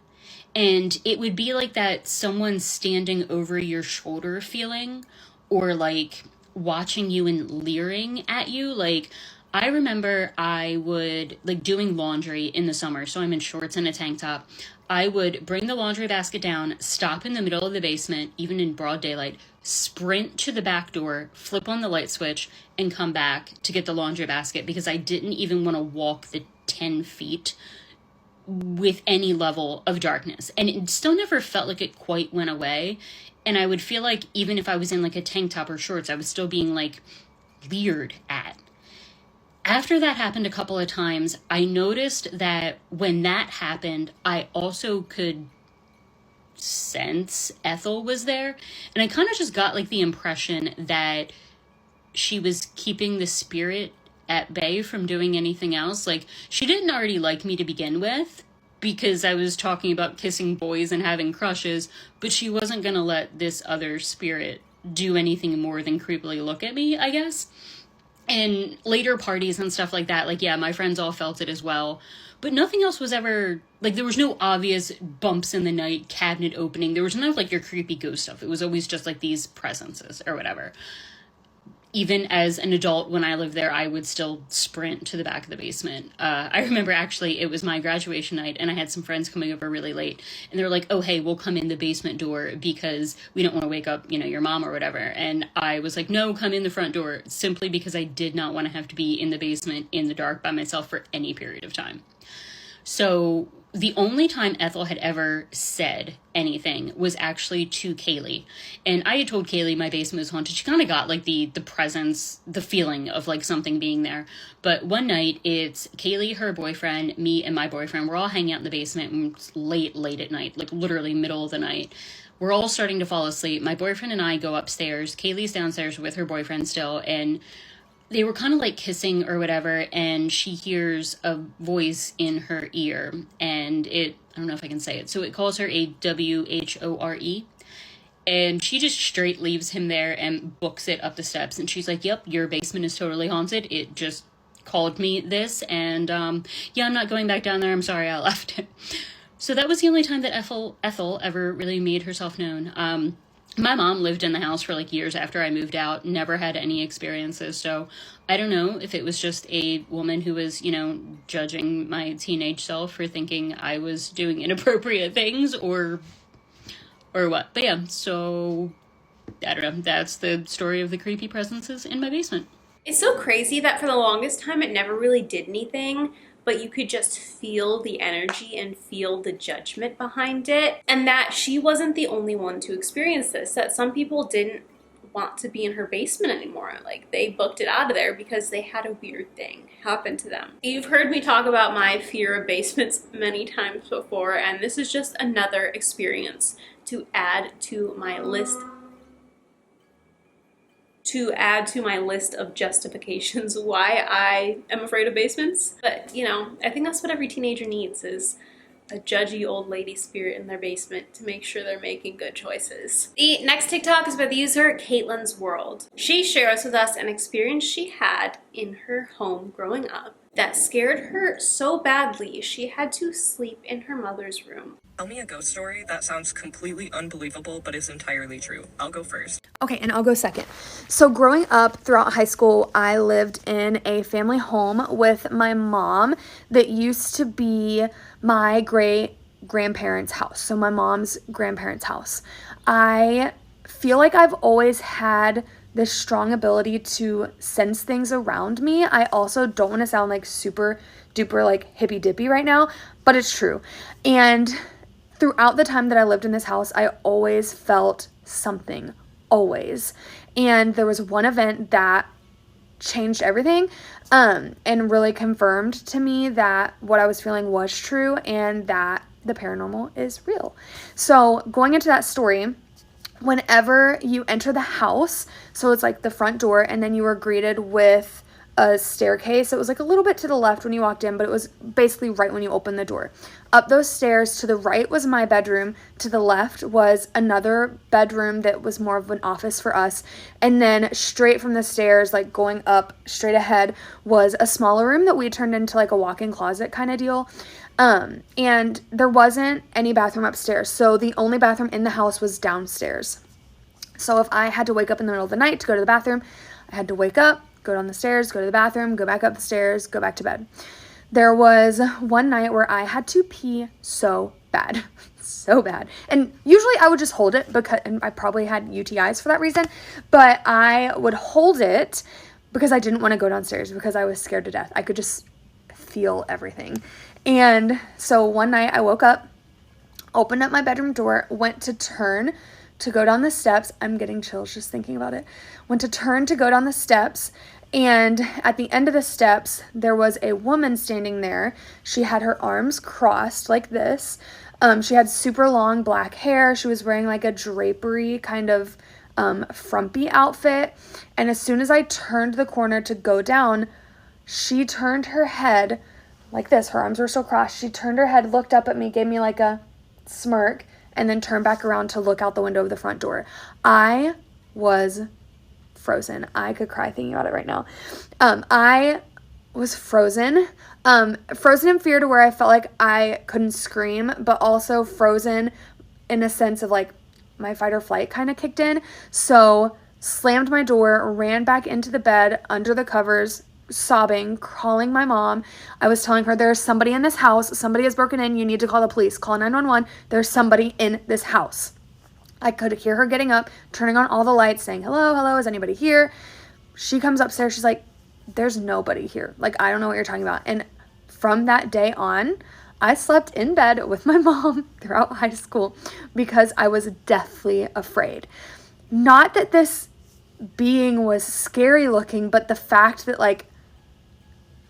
And it would be like that someone standing over your shoulder feeling, or like watching you and leering at you. Like, I remember I would, like, doing laundry in the summer, so I'm in shorts and a tank top. I would bring the laundry basket down, stop in the middle of the basement, even in broad daylight, sprint to the back door, flip on the light switch, and come back to get the laundry basket, because I didn't even want to walk the 10 feet with any level of darkness. And it still never felt like it quite went away. And I would feel like even if I was in like a tank top or shorts, I was still being like leered at. After that happened a couple of times, I noticed that when that happened, I also could sense Ethel was there. And I kind of just got like the impression that she was keeping the spirit at bay from doing anything else. Like, she didn't already like me to begin with, because I was talking about kissing boys and having crushes, but she wasn't going to let this other spirit do anything more than creepily look at me, I guess. And later parties and stuff like that, like, yeah, my friends all felt it as well. But nothing else was ever, like, there was no obvious bumps in the night, cabinet opening. There was none of, like, your creepy ghost stuff. It was always just, like, these presences or whatever. Even as an adult, when I lived there, I would still sprint to the back of the basement. I remember, actually, it was my graduation night, and I had some friends coming over really late, and they were like, oh, hey, we'll come in the basement door because we don't want to wake up, you know, your mom or whatever. And I was like, no, come in the front door, simply because I did not want to have to be in the basement in the dark by myself for any period of time. So the only time Ethel had ever said anything was actually to Kaylee. And I had told Kaylee my basement was haunted. She kind of got, like, the presence, the feeling of, like, something being there. But one night, it's Kaylee, her boyfriend, me, and my boyfriend. We're all hanging out in the basement, and it's late at night, like, literally middle of the night. We're all starting to fall asleep. My boyfriend and I go upstairs. Kaylee's downstairs with her boyfriend still, and they were kind of like kissing or whatever, and she hears a voice in her ear, and I don't know if I can say it, so it calls her a WHORE, and she just straight leaves him there and books it up the steps, and she's like, yep, your basement is totally haunted, it just called me this, and yeah, I'm not going back down there, I'm sorry I left. So that was the only time that Ethel ever really made herself known. My mom lived in the house for, like, years after I moved out, never had any experiences, so I don't know if it was just a woman who was, you know, judging my teenage self for thinking I was doing inappropriate things, or what. But yeah, so, I don't know, that's the story of the creepy presences in my basement. It's so crazy that for the longest time it never really did anything, but you could just feel the energy and feel the judgment behind it. And that she wasn't the only one to experience this, that some people didn't want to be in her basement anymore. Like, they booked it out of there because they had a weird thing happen to them. You've heard me talk about my fear of basements many times before, and this is just another experience to add to my list of justifications why I am afraid of basements. But, you know, I think that's what every teenager needs, is a judgy old lady spirit in their basement to make sure they're making good choices. The next TikTok is by the user Caitlin's World. She shares with us an experience she had in her home growing up that scared her so badly she had to sleep in her mother's room. Tell me a ghost story that sounds completely unbelievable but is entirely true. I'll go first. Okay, and I'll go second. So growing up throughout high school, I lived in a family home with my mom that used to be my great-grandparents' house. So my mom's grandparents' house. I feel like I've always had this strong ability to sense things around me. I also don't want to sound like super duper like hippy dippy right now, but it's true. And throughout the time that I lived in this house, I always felt something, always. And there was one event that changed everything, and really confirmed to me that what I was feeling was true and that the paranormal is real. So going into that story, whenever you enter the house, so it's like the front door, and then you were greeted with a staircase. It was like a little bit to the left when you walked in, but it was basically right when you opened the door. Up those stairs, to the right was my bedroom, to the left was another bedroom that was more of an office for us, and then straight from the stairs, like going up straight ahead, was a smaller room that we turned into like a walk-in closet kind of deal. And there wasn't any bathroom upstairs, so the only bathroom in the house was downstairs. So if I had to wake up in the middle of the night to go to the bathroom, I had to wake up, go down the stairs, go to the bathroom, go back up the stairs, go back to bed. There was one night where I had to pee so bad, so bad. And usually I would just hold it and I probably had UTIs for that reason, but I would hold it because I didn't want to go downstairs because I was scared to death. I could just feel everything. And so one night I woke up, opened up my bedroom door, went to turn to go down the steps. I'm getting chills just thinking about it. Went to turn to go down the steps, and at the end of the steps, there was a woman standing there. She had her arms crossed like this. She had super long black hair. She was wearing like a drapery kind of frumpy outfit. And as soon as I turned the corner to go down, she turned her head like this. Her arms were still crossed. She turned her head, looked up at me, gave me like a smirk, and then turned back around to look out the window of the front door. I was frozen. I could cry thinking about it right now. I was frozen. Frozen in fear to where I felt like I couldn't scream, but also frozen in a sense of like my fight or flight kind of kicked in. So slammed my door, ran back into the bed under the covers, sobbing, calling my mom. I was telling her, there's somebody in this house. Somebody has broken in. You need to call the police. Call 911. There's somebody in this house. I could hear her getting up, turning on all the lights, saying, hello, hello, is anybody here? She comes upstairs. She's like, there's nobody here. Like, I don't know what you're talking about. And from that day on, I slept in bed with my mom throughout high school because I was deathly afraid. Not that this being was scary looking, but the fact that, like,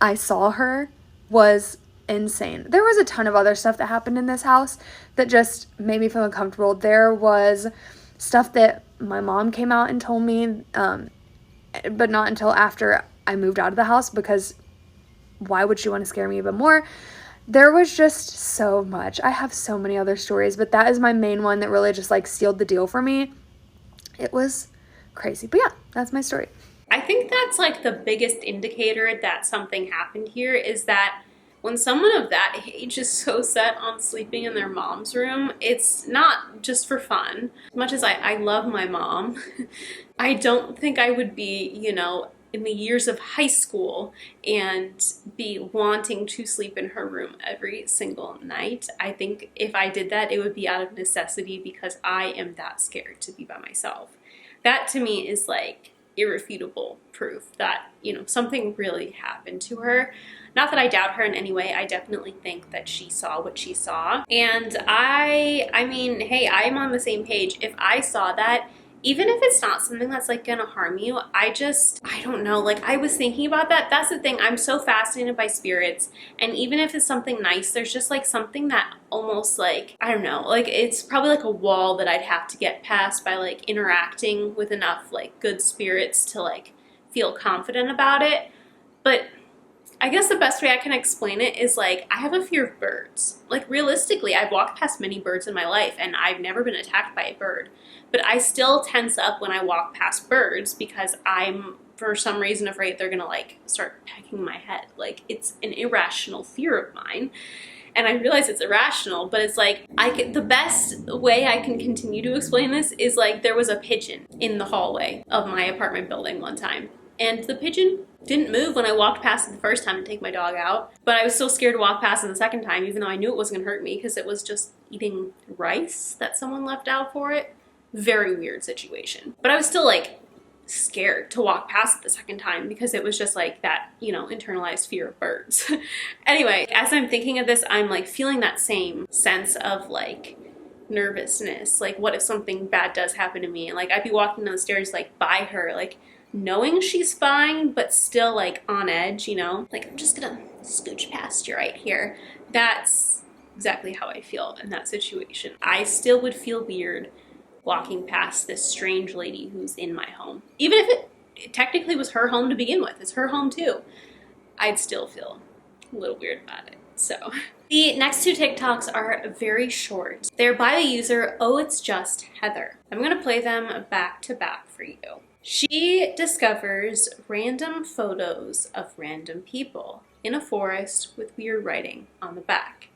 I saw her was insane. There was a ton of other stuff that happened in this house that just made me feel uncomfortable. There was stuff that my mom came out and told me, but not until after I moved out of the house, because why would she want to scare me even more? There was just so much. I have so many other stories, but that is my main one that really just like sealed the deal for me. It was crazy. But yeah, that's my story. I think that's like the biggest indicator that something happened here, is that when someone of that age is so set on sleeping in their mom's room, it's not just for fun. As much as I love my mom, I don't think I would be, you know, in the years of high school and be wanting to sleep in her room every single night. I think if I did that, it would be out of necessity because I am that scared to be by myself. That to me is like irrefutable proof that, you know, something really happened to her. Not that I doubt her in any way. I definitely think that she saw what she saw. And I mean, hey, I'm on the same page. If I saw that, even if it's not something that's like gonna harm you, I don't know, like I was thinking about that. That's the thing, I'm so fascinated by spirits, and even if it's something nice, there's just like something that almost like, I don't know, like it's probably like a wall that I'd have to get past by like interacting with enough like good spirits to like feel confident about it. But I guess the best way I can explain it is like, I have a fear of birds. Like realistically, I've walked past many birds in my life and I've never been attacked by a bird. But I still tense up when I walk past birds because I'm, for some reason, afraid they're gonna like start pecking my head. Like it's an irrational fear of mine. And I realize it's irrational, but it's like, the best way I can continue to explain this is like there was a pigeon in the hallway of my apartment building one time. And the pigeon didn't move when I walked past it the first time to take my dog out. But I was still scared to walk past it the second time, even though I knew it wasn't gonna hurt me because it was just eating rice that someone left out for it. Very weird situation. But I was still like scared to walk past it the second time because it was just like that, you know, internalized fear of birds. Anyway, as I'm thinking of this, I'm like feeling that same sense of like nervousness. Like what if something bad does happen to me? And like I'd be walking down the stairs like by her, like knowing she's fine, but still like on edge, you know? Like I'm just gonna scooch past you right here. That's exactly how I feel in that situation. I still would feel weird walking past this strange lady who's in my home. Even if it technically was her home to begin with, it's her home too, I'd still feel a little weird about it. So the next two TikToks are very short. They're by the user Oh It's Just Heather. I'm gonna play them back to back for you. She discovers random photos of random people in a forest with weird writing on the back.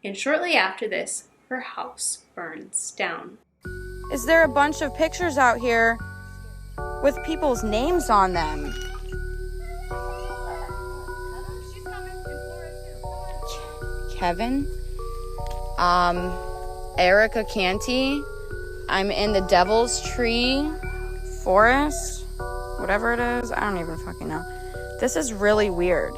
And shortly after this, her house burns down. Is there a bunch of pictures out here with people's names on them? Kevin, Erica Canty. I'm in the Devil's Tree Forest, whatever it is. I don't even fucking know. This is really weird.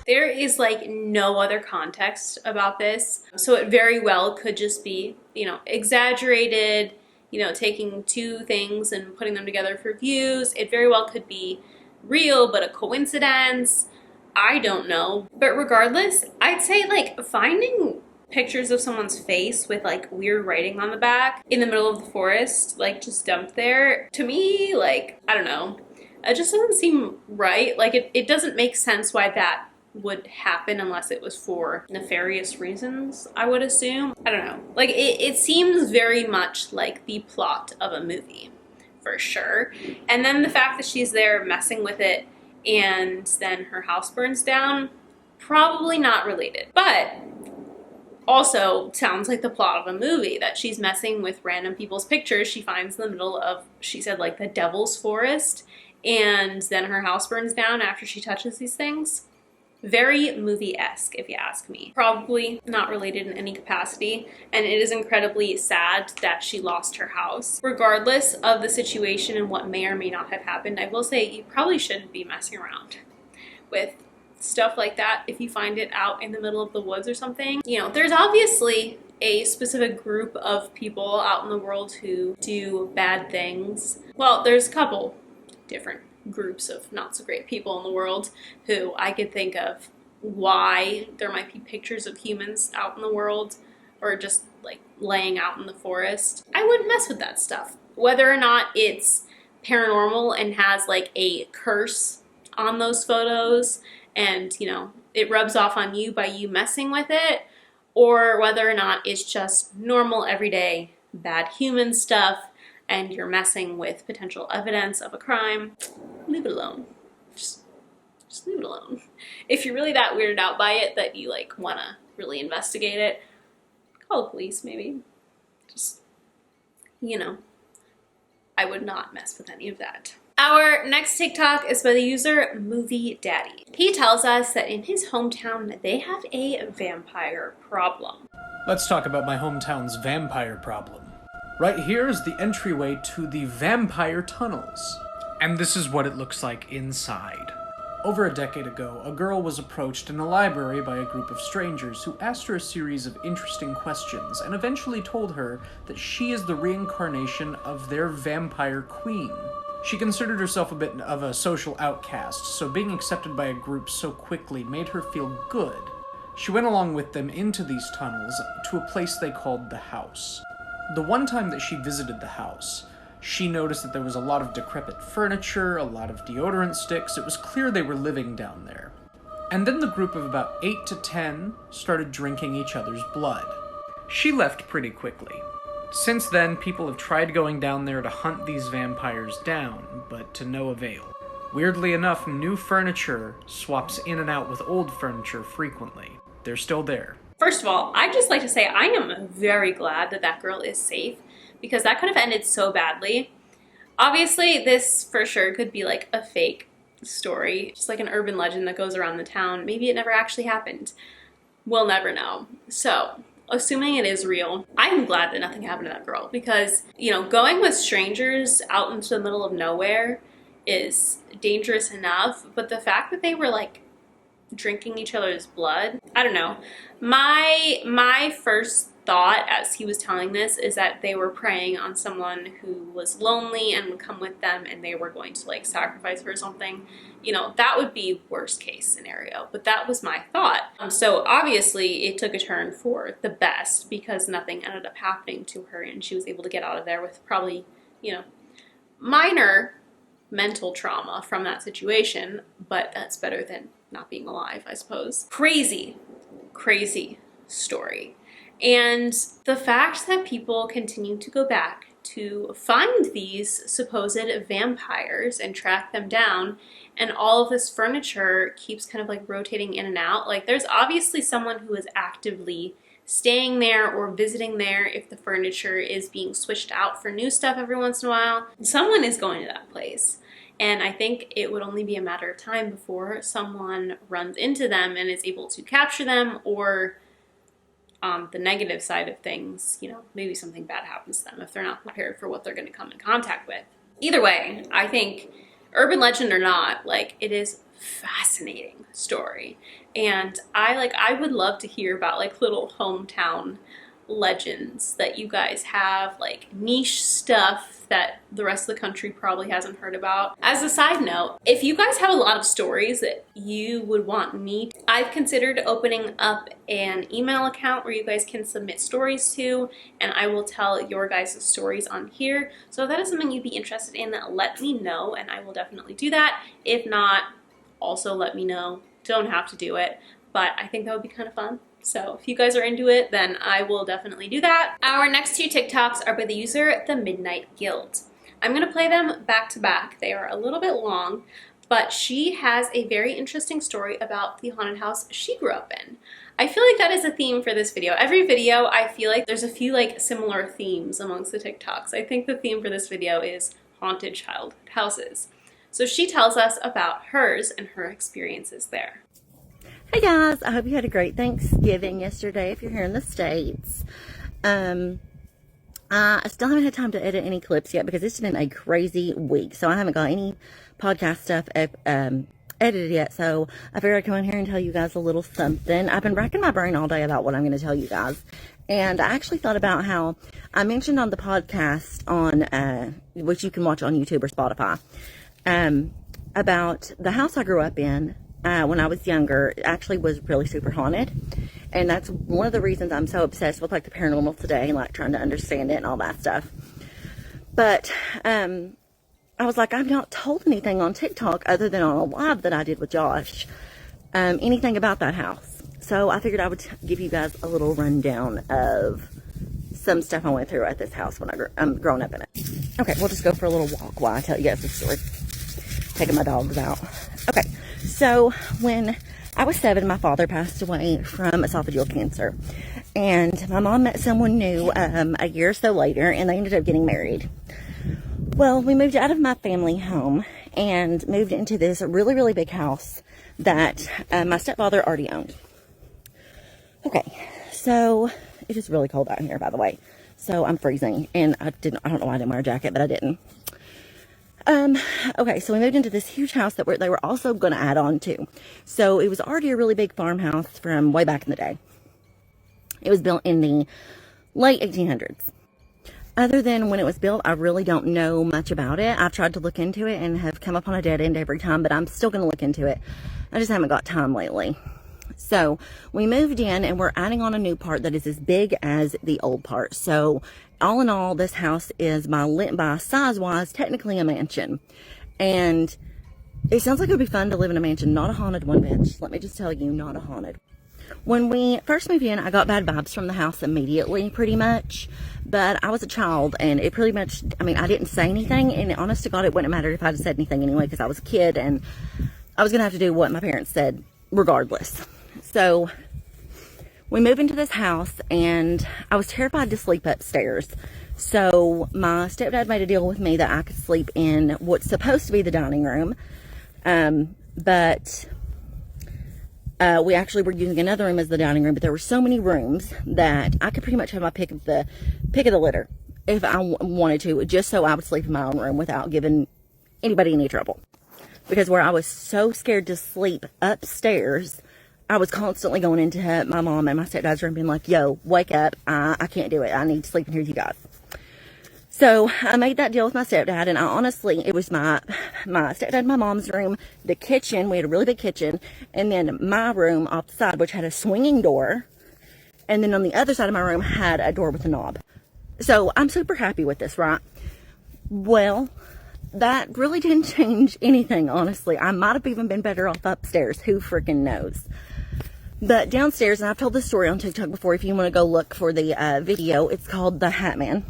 There is like no other context about this, so it very well could just be, you know, exaggerated, you know, taking two things and putting them together for views. It very well could be real, but a coincidence. I don't know. But regardless, I'd say like finding pictures of someone's face with like weird writing on the back in the middle of the forest, like just dumped there. To me, like, I don't know, it just doesn't seem right. Like it doesn't make sense why that would happen unless it was for nefarious reasons, I would assume. I don't know. Like it seems very much like the plot of a movie, for sure. And then the fact that she's there messing with it and then her house burns down, probably not related. But also sounds like the plot of a movie, that she's messing with random people's pictures she finds in the middle of, she said, like the devil's forest, and then her house burns down after she touches these things. Very movie-esque, if you ask me. Probably not related in any capacity, and it is incredibly sad that she lost her house. Regardless of the situation and what may or may not have happened, I will say you probably shouldn't be messing around with stuff like that if you find it out in the middle of the woods or something. You know, there's obviously a specific group of people out in the world who do bad things. Well, there's a couple different groups of not so great people in the world who I could think of why there might be pictures of humans out in the world or just like laying out in the forest. I wouldn't mess with that stuff. Whether or not it's paranormal and has like a curse on those photos and, you know, it rubs off on you by you messing with it, or whether or not it's just normal everyday bad human stuff and you're messing with potential evidence of a crime, leave it alone. Just leave it alone. If you're really that weirded out by it that you like want to really investigate it, call the police maybe. Just, you know, I would not mess with any of that. Our next TikTok is by the user Movie Daddy. He tells us that in his hometown they have a vampire problem. Let's talk about my hometown's vampire problem. Right here is the entryway to the vampire tunnels. And this is what it looks like inside. Over a decade ago, a girl was approached in a library by a group of strangers who asked her a series of interesting questions and eventually told her that she is the reincarnation of their vampire queen. She considered herself a bit of a social outcast, so being accepted by a group so quickly made her feel good. She went along with them into these tunnels to a place they called the house. The one time that she visited the house, she noticed that there was a lot of decrepit furniture, a lot of deodorant sticks. It was clear they were living down there. And then the group of about 8 to 10 started drinking each other's blood. She left pretty quickly. Since then, people have tried going down there to hunt these vampires down, but to no avail. Weirdly enough, new furniture swaps in and out with old furniture frequently. They're still there. First of all, I'd just like to say I am very glad that that girl is safe, because that could have ended so badly. Obviously, this for sure could be like a fake story, just like an urban legend that goes around the town. Maybe it never actually happened. We'll never know. So, assuming it is real, I'm glad that nothing happened to that girl, because, you know, going with strangers out into the middle of nowhere is dangerous enough, but the fact that they were like drinking each other's blood, I don't know. My first thought as he was telling this is that they were preying on someone who was lonely and would come with them and they were going to like sacrifice her or something. You know, that would be worst case scenario, but that was my thought. So obviously it took a turn for the best because nothing ended up happening to her and she was able to get out of there with probably, you know, minor mental trauma from that situation, but that's better than not being alive, I suppose. Crazy story. And the fact that people continue to go back to find these supposed vampires and track them down, and all of this furniture keeps kind of like rotating in and out, like there's obviously someone who is actively staying there or visiting there if the furniture is being switched out for new stuff every once in a while. Someone is going to that place. And I think it would only be a matter of time before someone runs into them and is able to capture them, or on the negative side of things, you know, maybe something bad happens to them if they're not prepared for what they're going to come in contact with. Either way, I think, urban legend or not, like, it is fascinating story. And I would love to hear about like little hometown legends that you guys have, like niche stuff that the rest of the country probably hasn't heard about. As a side note, if you guys have a lot of stories that you would want me to, I've considered opening up an email account where you guys can submit stories to, and I will tell your guys' stories on here. So if that is something you'd be interested in, let me know and I will definitely do that. If not, also let me know. Don't have to do it, but I think that would be kind of fun. So if you guys are into it, then I will definitely do that. Our next two TikToks are by the user The Midnight Guild. I'm gonna play them back to back. They are a little bit long, but she has a very interesting story about the haunted house she grew up in. I feel like that is a theme for this video. Every video, I feel like there's a few like similar themes amongst the TikToks. I think the theme for this video is haunted childhood houses. So she tells us about hers and her experiences there. Hey guys, I hope you had a great Thanksgiving yesterday if you're here in the States. I still haven't had time to edit any clips yet because it's been a crazy week. So I haven't got any podcast stuff edited yet. So I figured I'd come in here and tell you guys a little something. I've been racking my brain all day about what I'm going to tell you guys. And I actually thought about how I mentioned on the podcast on, which you can watch on YouTube or Spotify, about the house I grew up in. When I was younger, it actually was really super haunted. And that's one of the reasons I'm so obsessed with like the paranormal today, like trying to understand it and all that stuff. But I was like, I've not told anything on TikTok other than on a live that I did with Josh, anything about that house. So I figured I would give you guys a little rundown of some stuff I went through at this house when I'm growing up in it. Okay, we'll just go for a little walk while I tell you guys the story. Taking my dogs out. Okay, so when I was 7, my father passed away from esophageal cancer. And my mom met someone new a year or so later, and they ended up getting married. Well, we moved out of my family home and moved into this really, really big house that my stepfather already owned. Okay, so it is really cold out here, by the way. So I'm freezing, and I don't know why I didn't wear a jacket, but I didn't. Okay, so we moved into this huge house that they were also going to add on to. So it was already a really big farmhouse from way back in the day. It was built in the late 1800s. Other than when it was built, I really don't know much about it. I've tried to look into it and have come up on a dead end every time, but I'm still going to look into it. I just haven't got time lately. So we moved in and we're adding on a new part that is as big as the old part. So all in all, this house is by size-wise technically a mansion. And it sounds like it would be fun to live in a mansion, not a haunted one, bitch. Let me just tell you, not a haunted. When we first moved in, I got bad vibes from the house immediately, pretty much. But I was a child, and it pretty much, I mean, I didn't say anything. And honest to God, it wouldn't matter if I'd said anything anyway, because I was a kid, and I was going to have to do what my parents said regardless. So we moved into this house, and I was terrified to sleep upstairs. So my stepdad made a deal with me that I could sleep in what's supposed to be the dining room. But we actually were using another room as the dining room, but there were so many rooms that I could pretty much have my pick of the litter if I wanted to, just so I would sleep in my own room without giving anybody any trouble. Because where I was so scared to sleep upstairs, I was constantly going into my mom and my stepdad's room being like, yo, wake up. I can't do it. I need to sleep in here with you guys. So I made that deal with my stepdad, and honestly, it was my stepdad, my mom's room, the kitchen. We had a really big kitchen, and then my room off the side, which had a swinging door, and then on the other side of my room had a door with a knob. So I'm super happy with this, right? Well, that really didn't change anything, honestly. I might have even been better off upstairs. Who freaking knows? But downstairs, and I've told this story on TikTok before, if you want to go look for the video, it's called The Hat Man.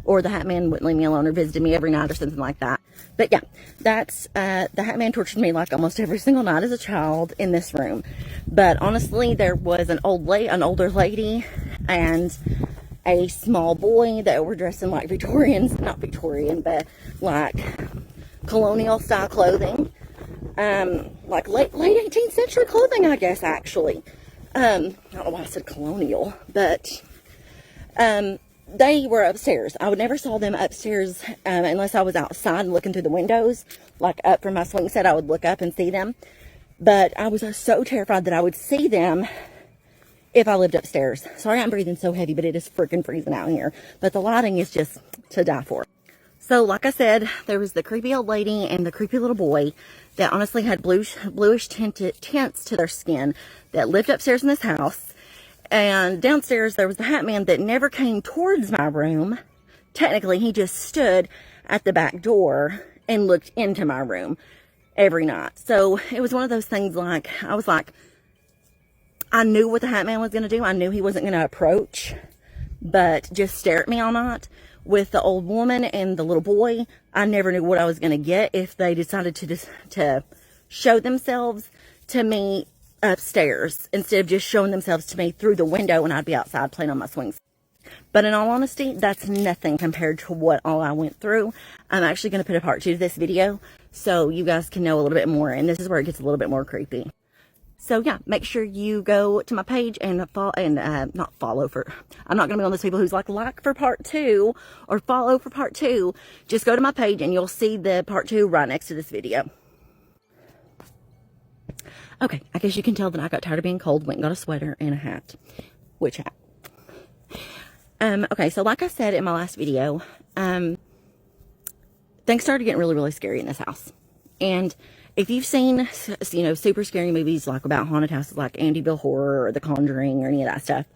Or The Hat Man Wouldn't Leave Me Alone or Visited Me Every Night or something like that. But yeah, that's, The Hat Man tortured me like almost every single night as a child in this room. But honestly, there was an older lady and a small boy that were dressed in like Victorians, not Victorian, but like colonial style clothing. Like late 18th century clothing, I guess, actually. I don't know why I said colonial, but, they were upstairs. I would never saw them upstairs, unless I was outside and looking through the windows, like up from my swing set, I would look up and see them. But I was so terrified that I would see them if I lived upstairs. Sorry I'm breathing so heavy, but it is freaking freezing out here. But the lighting is just to die for. So like I said, there was the creepy old lady and the creepy little boy that honestly had bluish tints to their skin that lived upstairs in this house. And downstairs there was the Hat Man that never came towards my room. Technically, he just stood at the back door and looked into my room every night. So it was one of those things like, I was like, I knew what the Hat Man was going to do. I knew he wasn't going to approach, but just stare at me all night. With the old woman and the little boy, I never knew what I was going to get if they decided to show themselves to me upstairs instead of just showing themselves to me through the window and I'd be outside playing on my swings. But in all honesty, that's nothing compared to what all I went through. I'm actually going to put a part 2 to this video so you guys can know a little bit more, and this is where it gets a little bit more creepy. So yeah, make sure you go to my page and not follow for, I'm not going to be one of those people who's like for part 2 or follow for part 2. Just go to my page and you'll see the part 2 right next to this video. Okay, I guess you can tell that I got tired of being cold, went and got a sweater and a hat. Which hat? Okay, so like I said in my last video, things started getting really, really scary in this house. And if you've seen, you know, super scary movies like about haunted houses like Amityville Horror or The Conjuring or any of that stuff,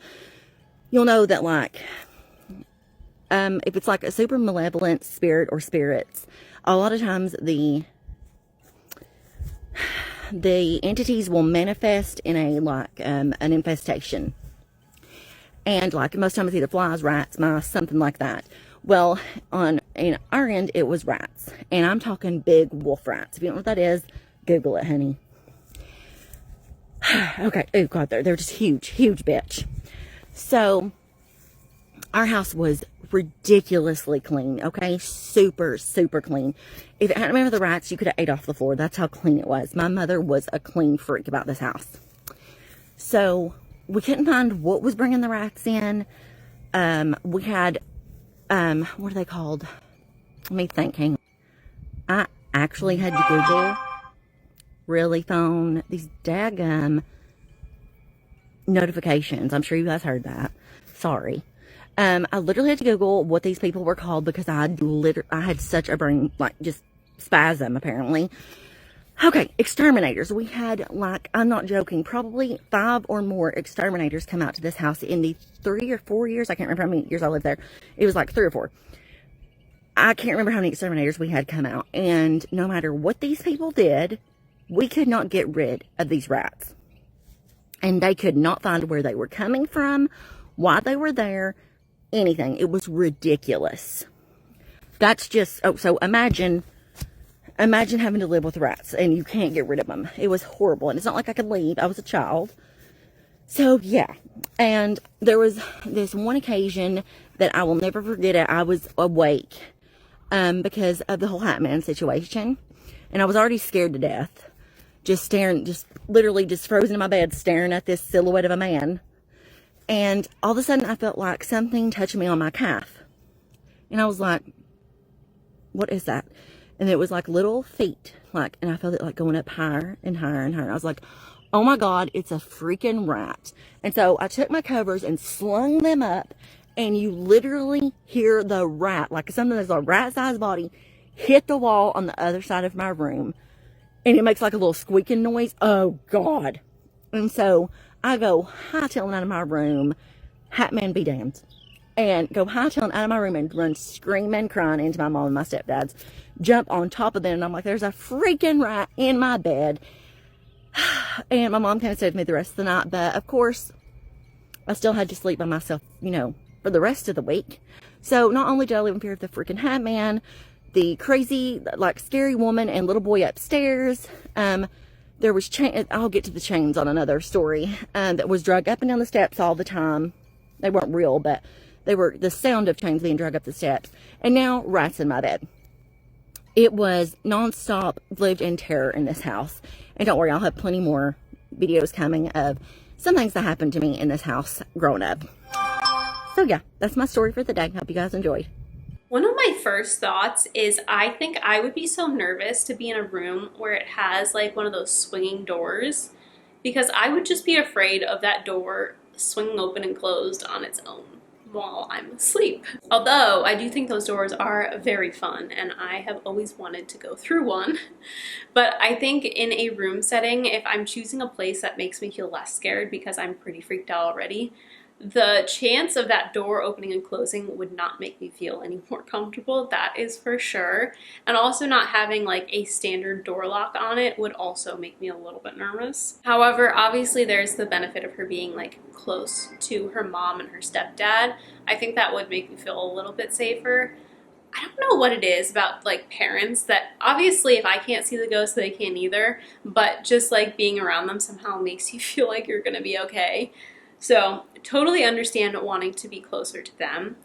you'll know that like, if it's like a super malevolent spirit or spirits, a lot of times the entities will manifest in a like an infestation. And like most times it's either flies, rats, mice, something like that. Well, in our end, it was rats. And I'm talking big wolf rats. If you don't know what that is, Google it, honey. Okay. Oh, God, they're just huge, huge bitch. So, our house was ridiculously clean, okay? Super, super clean. If it hadn't been for the rats, you could have ate off the floor. That's how clean it was. My mother was a clean freak about this house. So, we couldn't find what was bringing the rats in. We had, what are they called? Let me think, hang on. I actually had to Google, really phone, these daggum notifications. I'm sure you guys heard that. Sorry. I literally had to Google what these people were called because I had such a brain, like, just spasm, apparently. Okay, exterminators. We had, like, I'm not joking, probably 5 or more exterminators come out to this house in the 3 or 4 years. I can't remember how many years I lived there. It was like 3 or 4. I can't remember how many exterminators we had come out. And no matter what these people did, we could not get rid of these rats. And they could not find where they were coming from, why they were there, anything. It was ridiculous. That's just, oh, so imagine having to live with rats and you can't get rid of them. It was horrible. And it's not like I could leave. I was a child. So, yeah. And there was this one occasion that I will never forget it. I was awake because of the whole Hat Man situation. And I was already scared to death. Just staring, just literally just frozen in my bed staring at this silhouette of a man. And all of a sudden I felt like something touched me on my calf. And I was like, what is that? And it was like little feet, like, and I felt it like going up higher and higher and higher. I was like, oh my God, it's a freaking rat. And so I took my covers and slung them up, and you literally hear the rat, like something that's a rat-sized body, hit the wall on the other side of my room. And it makes like a little squeaking noise. Oh God. And so I go hightailing out of my room, Hat Man be damned, and go hightailing out of my room and run screaming, crying into my mom and my stepdad's. Jump on top of them, and I'm like, there's a freaking rat in my bed. And my mom kind of stayed with me the rest of the night, but of course I still had to sleep by myself, you know, for the rest of the week. So not only did I live in fear of the freaking Hat Man, the crazy, like, scary woman and little boy upstairs, there was I'll get to the chains on another story, that was dragged up and down the steps all the time. They weren't real, but they were the sound of chains being dragged up the steps. And now rats in my bed. It was nonstop, lived in terror in this house. And don't worry, I'll have plenty more videos coming of some things that happened to me in this house growing up. So yeah, that's my story for the day. Hope you guys enjoyed. One of my first thoughts is I think I would be so nervous to be in a room where it has like one of those swinging doors, because I would just be afraid of that door swinging open and closed on its own while I'm asleep. Although I do think those doors are very fun and I have always wanted to go through one. But I think in a room setting, if I'm choosing a place that makes me feel less scared because I'm pretty freaked out already, the chance of that door opening and closing would not make me feel any more comfortable, that is for sure. And also not having like a standard door lock on it would also make me a little bit nervous. However, obviously there's the benefit of her being like close to her mom and her stepdad. I think that would make me feel a little bit safer. I don't know what it is about like parents that obviously if I can't see the ghost, they can't either, but just like being around them somehow makes you feel like you're gonna be okay. So totally understand wanting to be closer to them.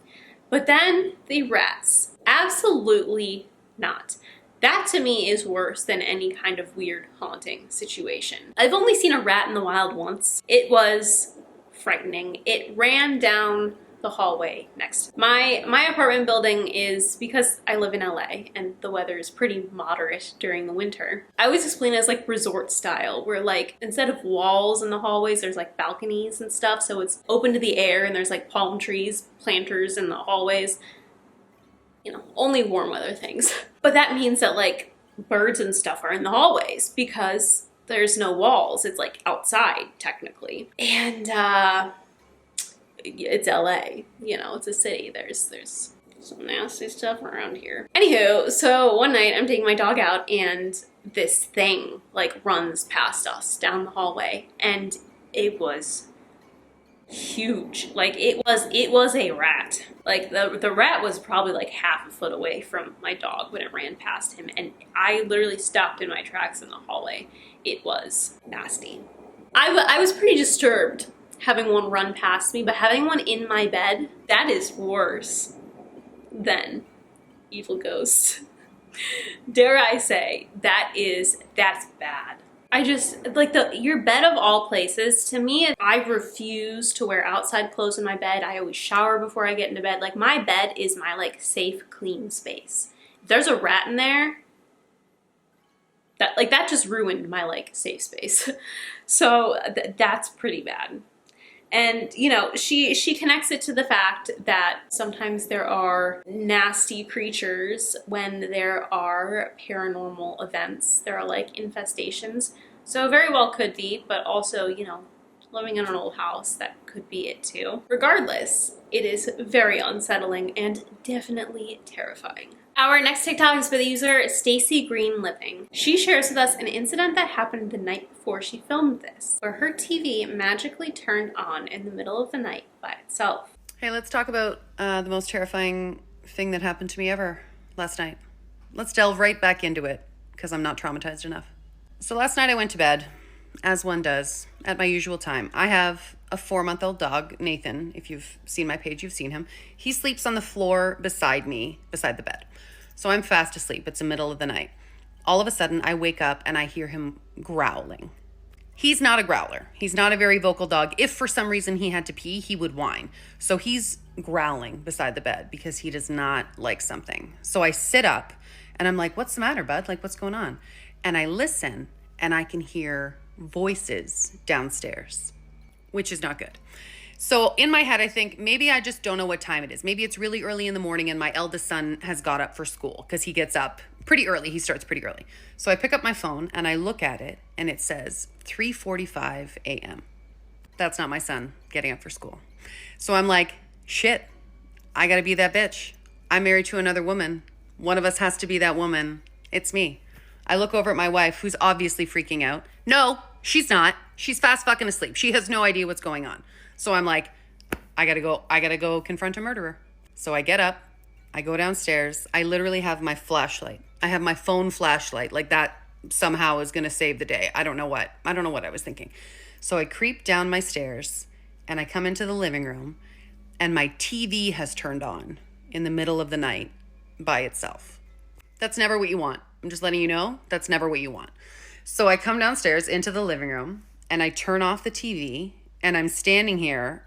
But then the rats, absolutely not. That to me is worse than any kind of weird haunting situation. I've only seen a rat in the wild once. It was frightening. It ran down the hallway next. My apartment building is, because I live in LA and the weather is pretty moderate during the winter, I always explain it as like resort style, where like instead of walls in the hallways, there's like balconies and stuff, so it's open to the air and there's like palm trees, planters in the hallways. You know, only warm weather things. But that means that like birds and stuff are in the hallways because there's no walls. It's like outside technically. And it's LA, you know, it's a city. There's some nasty stuff around here. Anywho, so one night I'm taking my dog out and this thing like runs past us down the hallway and it was huge. Like it was a rat. Like the rat was probably like half a foot away from my dog when it ran past him and I literally stopped in my tracks in the hallway. It was nasty. I was pretty disturbed having one run past me, but having one in my bed, that is worse than evil ghosts. Dare I say, that's bad. I just, like your bed of all places, to me, I refuse to wear outside clothes in my bed. I always shower before I get into bed. Like my bed is my like safe, clean space. If there's a rat in there, that just ruined my like safe space. So that's pretty bad. And, you know, she connects it to the fact that sometimes there are nasty creatures when there are paranormal events. There are like infestations. So very well could be, but also, you know, living in an old house, that could be it too. Regardless, it is very unsettling and definitely terrifying. Our next TikTok is by the user Stacy Green Living. She shares with us an incident that happened the night before she filmed this, where her TV magically turned on in the middle of the night by itself. Hey, let's talk about the most terrifying thing that happened to me ever last night. Let's delve right back into it, because I'm not traumatized enough. So last night I went to bed, as one does, at my usual time. I have a 4-month-old dog, Nathan. If you've seen my page, you've seen him. He sleeps on the floor beside me, beside the bed. So I'm fast asleep. It's the middle of the night. All of a sudden, I wake up and I hear him growling. He's not a growler. He's not a very vocal dog. If for some reason he had to pee, he would whine. So he's growling beside the bed because he does not like something. So I sit up and I'm like, what's the matter, bud? Like, what's going on? And I listen and I can hear voices downstairs, which is not good. So in my head, I think maybe I just don't know what time it is. Maybe it's really early in the morning and my eldest son has got up for school because he gets up pretty early. He starts pretty early. So I pick up my phone and I look at it and it says 3:45 a.m. That's not my son getting up for school. So I'm like, shit, I gotta be that bitch. I'm married to another woman. One of us has to be that woman. It's me. I look over at my wife, who's obviously freaking out. No, she's not. She's fast fucking asleep. She has no idea what's going on. So I'm like, I gotta go confront a murderer. So I get up, I go downstairs. I literally have my flashlight. I have my phone flashlight. Like that somehow is gonna save the day. I don't know what I was thinking. So I creep down my stairs and I come into the living room and my TV has turned on in the middle of the night by itself. That's never what you want. I'm just letting you know, that's never what you want. So I come downstairs into the living room and I turn off the TV and I'm standing here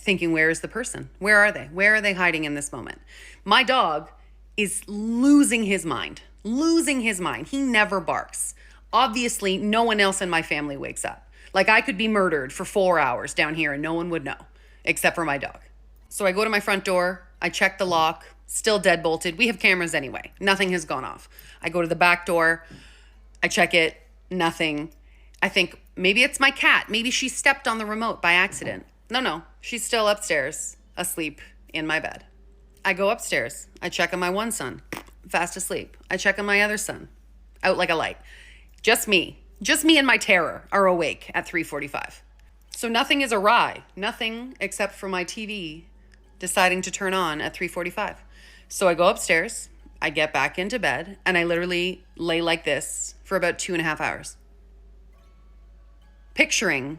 thinking, where is the person? Where are they? Where are they hiding in this moment? My dog is losing his mind. He never barks. Obviously, no one else in my family wakes up. Like I could be murdered for 4 hours down here and no one would know, except for my dog. So I go to my front door, I check the lock, still dead bolted. We have cameras anyway. Nothing has gone off. I go to the back door, I check it, nothing. I think maybe it's my cat. Maybe she stepped on the remote by accident. No, she's still upstairs, asleep in my bed. I go upstairs. I check on my one son, fast asleep. I check on my other son, out like a light. Just me and my terror are awake at 3:45. So nothing is awry. Nothing except for my TV deciding to turn on at 3:45. So I go upstairs, I get back into bed, and I literally lay like this for about 2.5 hours. Picturing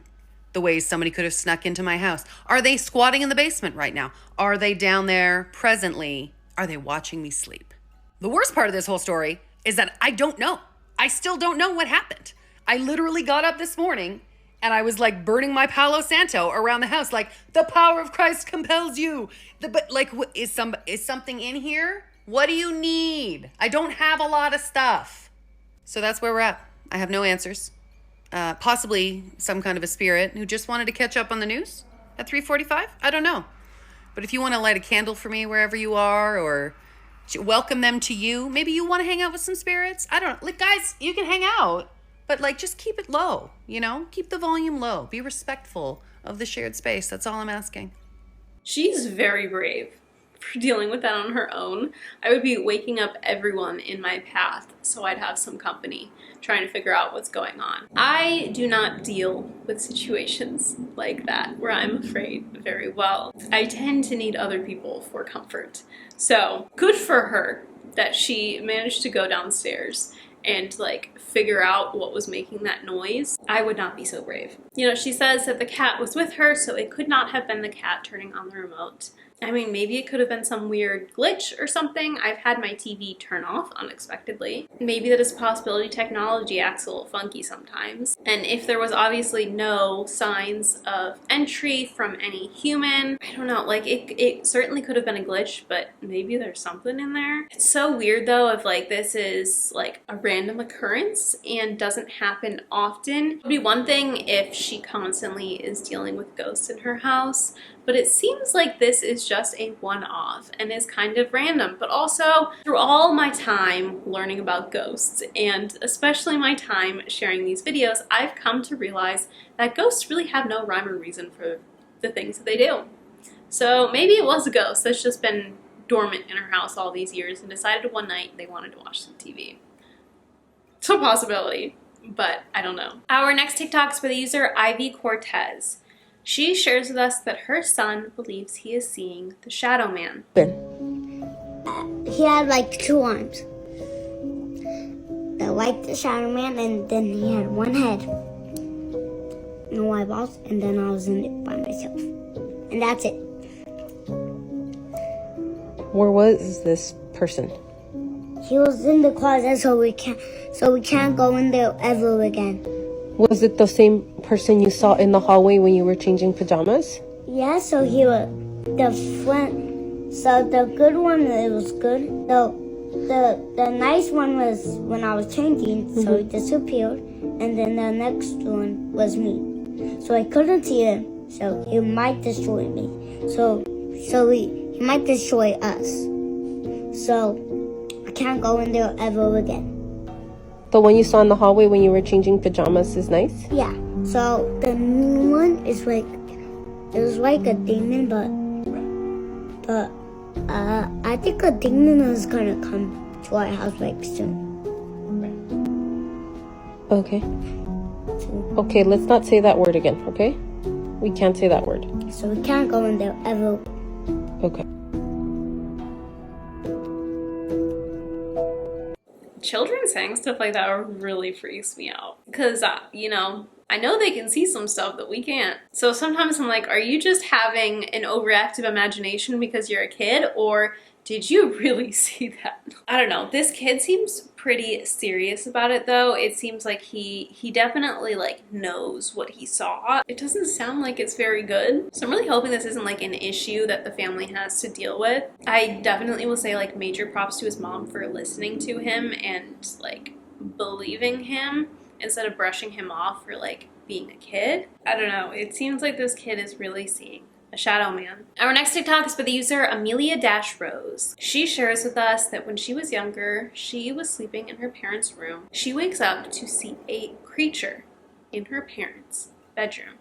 the ways somebody could have snuck into my house. Are they squatting in the basement right now? Are they down there presently? Are they watching me sleep? The worst part of this whole story is that I don't know. I still don't know what happened. I literally got up this morning and I was like burning my Palo Santo around the house, like the power of Christ compels you. But like, is something in here? What do you need? I don't have a lot of stuff. So that's where we're at. I have no answers. Possibly some kind of a spirit who just wanted to catch up on the news at 3:45. I don't know. But if you want to light a candle for me wherever you are, or welcome them to you, maybe you want to hang out with some spirits. I don't know. Like, guys, you can hang out, but like, just keep it low, you know? Keep the volume low. Be respectful of the shared space. That's all I'm asking. She's very brave for dealing with that on her own. I would be waking up everyone in my path so I'd have some company trying to figure out what's going on. I do not deal with situations like that where I'm afraid very well. I tend to need other people for comfort. So good for her that she managed to go downstairs and like figure out what was making that noise. I would not be so brave. You know, she says that the cat was with her, so it could not have been the cat turning on the remote. I mean, maybe it could have been some weird glitch or something. I've had my TV turn off unexpectedly. Maybe that is a possibility. Technology acts a little funky sometimes. And if there was obviously no signs of entry from any human, I don't know, like it certainly could have been a glitch, but maybe there's something in there. It's so weird though if like this is like a random occurrence and doesn't happen often. It would be one thing if she constantly is dealing with ghosts in her house, but it seems like this is just a one-off and is kind of random. But also, through all my time learning about ghosts, and especially my time sharing these videos, I've come to realize that ghosts really have no rhyme or reason for the things that they do. So maybe it was a ghost that's just been dormant in her house all these years and decided one night they wanted to watch some TV. It's a possibility, but I don't know. Our next TikTok is by the user Ivy Cortez. She shares with us that her son believes he is seeing the Shadow Man. He had like 2 arms. Like the Shadow Man, and then he had 1 head. No eyeballs, and then I was in it by myself. And that's it. Where was this person? He was in the closet, so we can't go in there ever again. Was it the same person you saw in the hallway when you were changing pajamas? Yeah, so he was so the good one, it was good. The nice one was when I was changing, so he disappeared, and then the next one was me. So I couldn't see him, so he might destroy me. So he might destroy us. So I can't go in there ever again. The one you saw in the hallway when you were changing pajamas is nice? Yeah. So the new one is like, it was like a demon, but I think a demon is gonna come to our house like soon. Okay. Okay, let's not say that word again, okay? We can't say that word. So we can't go in there ever. Okay. Children saying stuff like that really freaks me out because, you know, I know they can see some stuff that we can't. So sometimes I'm like, are you just having an overactive imagination because you're a kid, or did you really see that? I don't know. This kid seems pretty serious about it though. It seems like he definitely like knows what he saw. It doesn't sound like it's very good. So I'm really hoping this isn't like an issue that the family has to deal with. I definitely will say like major props to his mom for listening to him and like believing him instead of brushing him off for like being a kid. I don't know. It seems like this kid is really seeing a shadow man. Our next TikTok is by the user Amelia-Rose. She shares with us that when she was younger, she was sleeping in her parents' room. She wakes up to see a creature in her parents' bedroom.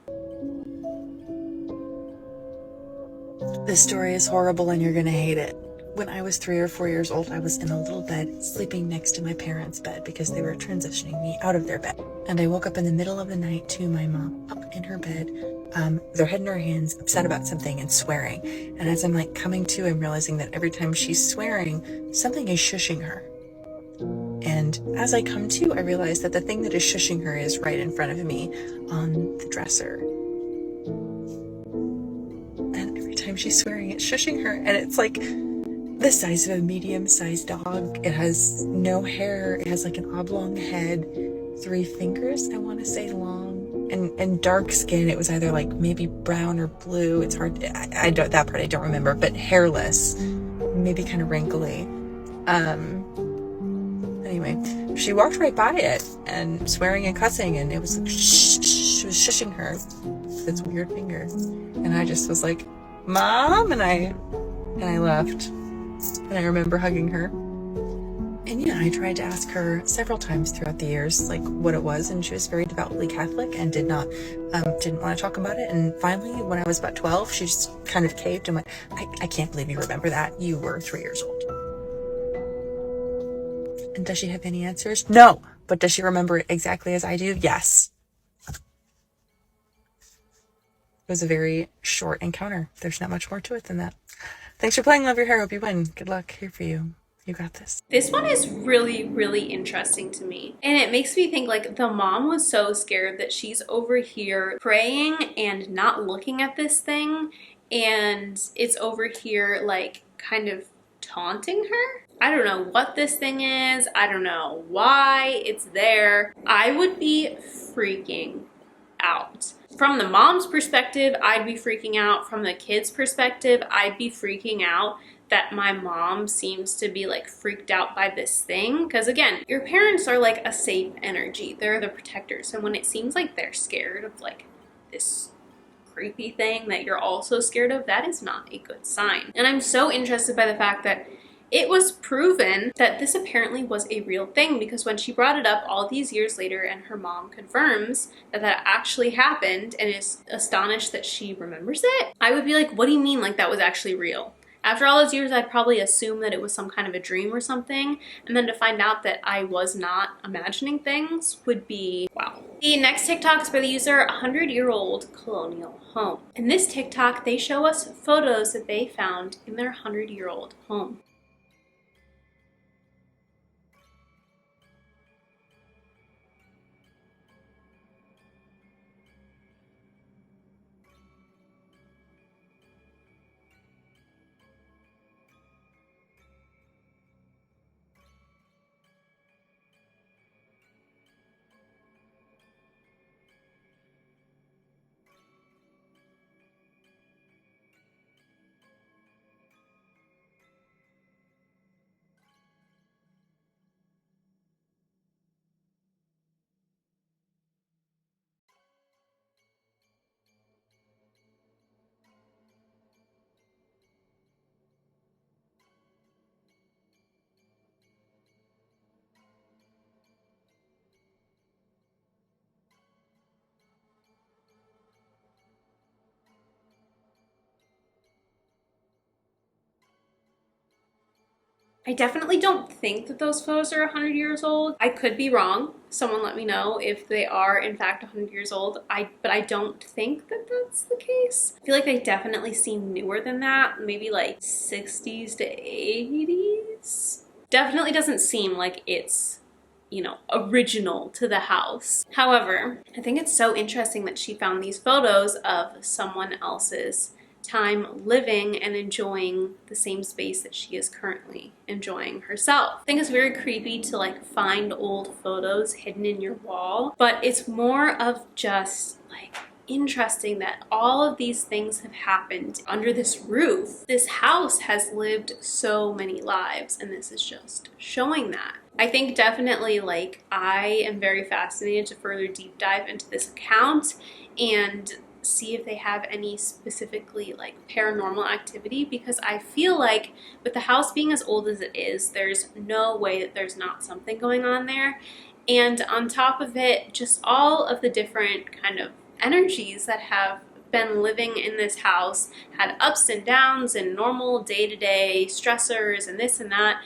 This story is horrible and you're gonna hate it. When I was 3 or 4 years old, I was in a little bed sleeping next to my parents' bed because they were transitioning me out of their bed. And I woke up in the middle of the night to my mom up in her bed, their head in her hands, upset about something and swearing. And as I'm like coming to, I'm realizing that every time she's swearing, something is shushing her. And as I come to, I realize that the thing that is shushing her is right in front of me on the dresser. And every time she's swearing, it's shushing her. And it's like the size of a medium-sized dog. It has no hair. It has like an oblong head, 3 fingers, I want to say, long, and dark skin. It was either like maybe brown or blue. It's hard. I don't, that part I don't remember, but hairless, maybe kind of wrinkly. Anyway, she walked right by it and swearing and cussing, and it was like, shh, she was shushing her with its weird finger. And I just was like, Mom, and I left. And I remember hugging her. And yeah, I tried to ask her several times throughout the years, like, what it was, and she was very devoutly Catholic and didn't want to talk about it. And finally, when I was about 12, she just kind of caved and went, I can't believe you remember that. You were 3 years old. And does she have any answers? No. But does she remember it exactly as I do? Yes. It was a very short encounter. There's not much more to it than that. Thanks for playing. Love your hair. Hope you win. Good luck. Here for you. You got this. This one is really, really interesting to me. And it makes me think like the mom was so scared that she's over here praying and not looking at this thing. And it's over here like kind of taunting her. I don't know what this thing is. I don't know why it's there. I would be freaking out. From the mom's perspective, I'd be freaking out. From the kid's perspective, I'd be freaking out that my mom seems to be like freaked out by this thing. Because again, your parents are like a safe energy. They're the protectors. And when it seems like they're scared of like this creepy thing that you're also scared of, that is not a good sign. And I'm so interested by the fact that it was proven that this apparently was a real thing, because when she brought it up all these years later and her mom confirms that that actually happened and is astonished that she remembers it, I would be like, what do you mean like that was actually real? After all those years, I'd probably assume that it was some kind of a dream or something, and then to find out that I was not imagining things would be wow. The next TikTok is by the user 100-year-old colonial home. In this TikTok, they show us photos that they found in their 100-year-old home. I definitely don't think that those photos are 100 years old. I could be wrong. Someone let me know if they are in fact 100 years old. But I don't think that that's the case. I feel like they definitely seem newer than that. Maybe like 60s to 80s. Definitely doesn't seem like it's, you know, original to the house. However, I think it's so interesting that she found these photos of someone else's time living and enjoying the same space that she is currently enjoying herself. I think it's very creepy to like find old photos hidden in your wall, but it's more of just like interesting that all of these things have happened under this roof. This house has lived so many lives, and this is just showing that. I think definitely, like, I am very fascinated to further deep dive into this account and see if they have any specifically like paranormal activity, because I feel like with the house being as old as it is, there's no way that there's not something going on there. And on top of it, just all of the different kind of energies that have been living in this house, had ups and downs and normal day-to-day stressors and this and that.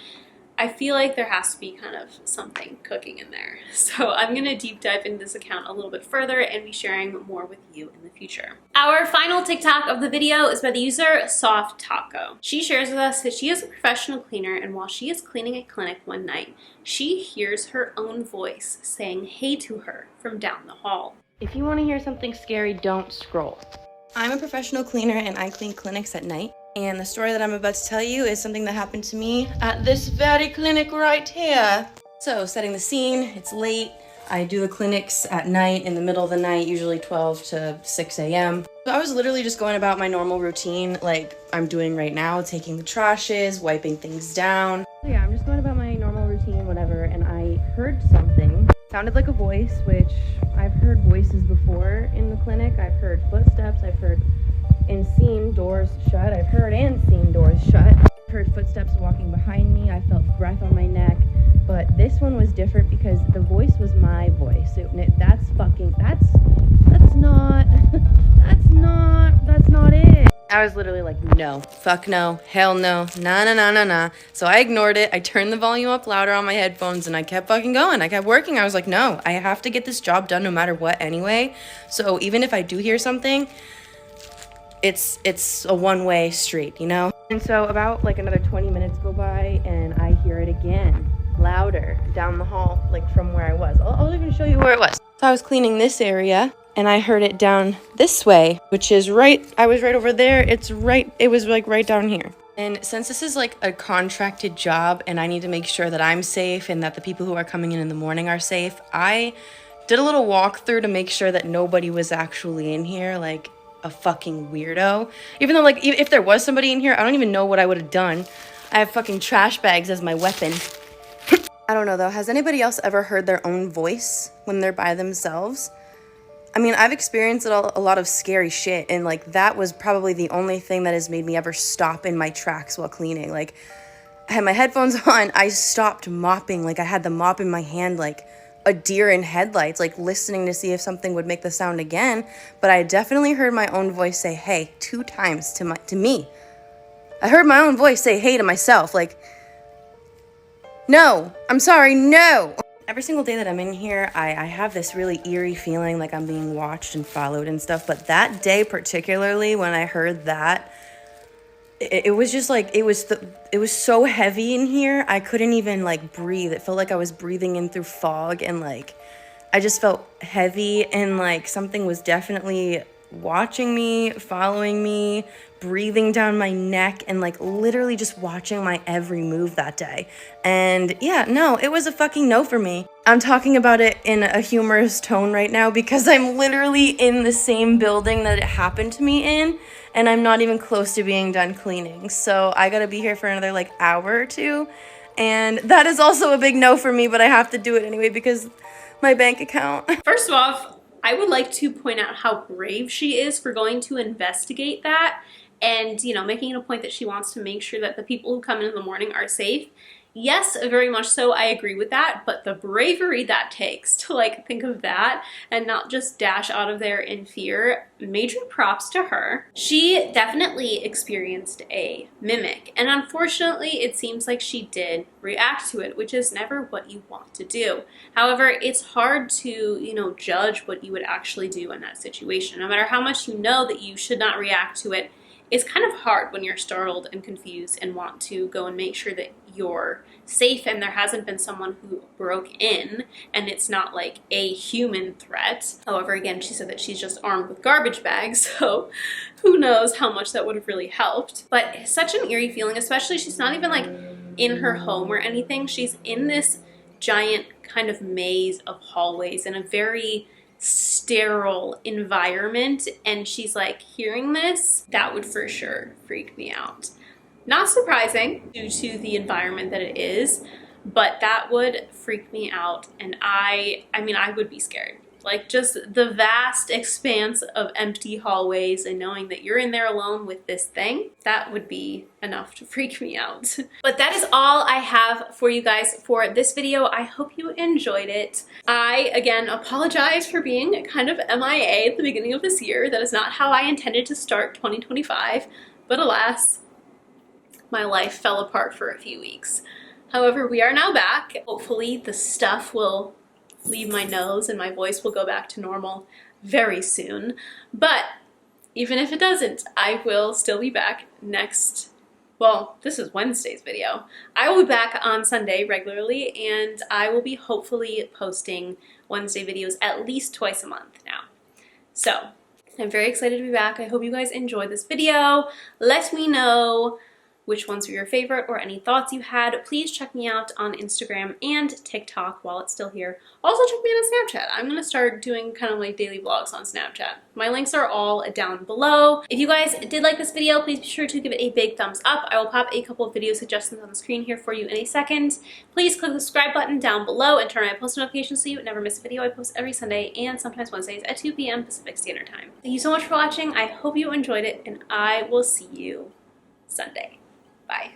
I feel like there has to be kind of something cooking in there. So I'm going to deep dive into this account a little bit further and be sharing more with you in the future. Our final TikTok of the video is by the user Soft Taco. She shares with us that she is a professional cleaner, and while she is cleaning a clinic one night, she hears her own voice saying hey to her from down the hall. If you want to hear something scary, don't scroll. I'm a professional cleaner and I clean clinics at night. And the story that I'm about to tell you is something that happened to me at this very clinic right here. So, setting the scene, it's late. I do the clinics at night, in the middle of the night, usually 12 to 6 a.m. So I was literally just going about my normal routine like I'm doing right now, taking the trashes, wiping things down. So yeah, I'm just going about my normal routine, whatever, and I heard something. It sounded like a voice, which I've heard voices before in the clinic. I've heard footsteps, I've heard and seen doors shut. I've heard and seen doors shut. I've heard footsteps walking behind me. I felt breath on my neck. But this one was different because the voice was my voice. That's not it. I was literally like, no, fuck no, hell no, nah. So I ignored it. I turned the volume up louder on my headphones and I kept fucking going. I kept working. I was like, no, I have to get this job done no matter what anyway. So even if I do hear something, it's a one-way street, you know? And so about like another 20 minutes go by and I hear it again, louder, down the hall, like from where I was. I'll even show you where it was. So I was cleaning this area and I heard it down this way, which is I was right over there. It was like right down here. And since this is like a contracted job and I need to make sure that I'm safe and that the people who are coming in the morning are safe, I did a little walkthrough to make sure that nobody was actually in here, like a fucking weirdo. Even though, like, if there was somebody in here, I don't even know what I would have done. I have fucking trash bags as my weapon. I don't know, though. Has anybody else ever heard their own voice when they're by themselves? I mean, I've experienced a lot of scary shit, and, like, that was probably the only thing that has made me ever stop in my tracks while cleaning. Like, I had my headphones on, I stopped mopping, like, I had the mop in my hand, like, a deer in headlights, like listening to see if something would make the sound again. But I definitely heard my own voice say hey 2 times to me. I heard my own voice say hey to myself, like, no, I'm sorry, no. Every single day that I'm in here, I have this really eerie feeling like I'm being watched and followed and stuff. But that day particularly, when I heard that, it was just like, it was so heavy in here, I couldn't even like breathe. It felt like I was breathing in through fog, and like I just felt heavy, and like something was definitely watching me, following me, breathing down my neck, and like literally just watching my every move that day. And yeah, no, it was a fucking no for me. I'm talking about it in a humorous tone right now because I'm literally in the same building that it happened to me in, and I'm not even close to being done cleaning. So I gotta be here for another like hour or two, and that is also a big no for me, but I have to do it anyway because my bank account. First off, I would like to point out how brave she is for going to investigate that and, you know, making it a point that she wants to make sure that the people who come in the morning are safe. Yes, very much so, I agree with that, but the bravery that takes to like think of that and not just dash out of there in fear, major props to her. She definitely experienced a mimic, and unfortunately it seems like she did react to it, which is never what you want to do. However, it's hard to, you know, judge what you would actually do in that situation. No matter how much you know that you should not react to it, it's kind of hard when you're startled and confused and want to go and make sure that you're safe and there hasn't been someone who broke in and it's not like a human threat. However, again, she said that she's just armed with garbage bags, so who knows how much that would have really helped. But it's such an eerie feeling, especially she's not even like in her home or anything. She's in this giant kind of maze of hallways in a very sterile environment, and she's like hearing this. That would for sure freak me out. Not surprising due to the environment that it is, but that would freak me out. And I mean, I would be scared. Like, just the vast expanse of empty hallways and knowing that you're in there alone with this thing, that would be enough to freak me out. But that is all I have for you guys for this video. I hope you enjoyed it. I, again, apologize for being kind of MIA at the beginning of this year. That is not how I intended to start 2025, but alas, my life fell apart for a few weeks. However, we are now back. Hopefully the stuff will leave my nose and my voice will go back to normal very soon. But even if it doesn't, I will still be back next, well, this is Wednesday's video. I will be back on Sunday regularly, and I will be hopefully posting Wednesday videos at least twice a month now. So I'm very excited to be back. I hope you guys enjoyed this video. Let me know which ones were your favorite or any thoughts you had. Please check me out on Instagram and TikTok while it's still here. Also check me out on Snapchat. I'm gonna start doing kind of like daily vlogs on Snapchat. My links are all down below. If you guys did like this video, please be sure to give it a big thumbs up. I will pop a couple of video suggestions on the screen here for you in a second. Please click the subscribe button down below and turn on my post notifications so you never miss a video. I post every Sunday and sometimes Wednesdays at 2 p.m. Pacific Standard Time. Thank you so much for watching. I hope you enjoyed it, and I will see you Sunday. Bye.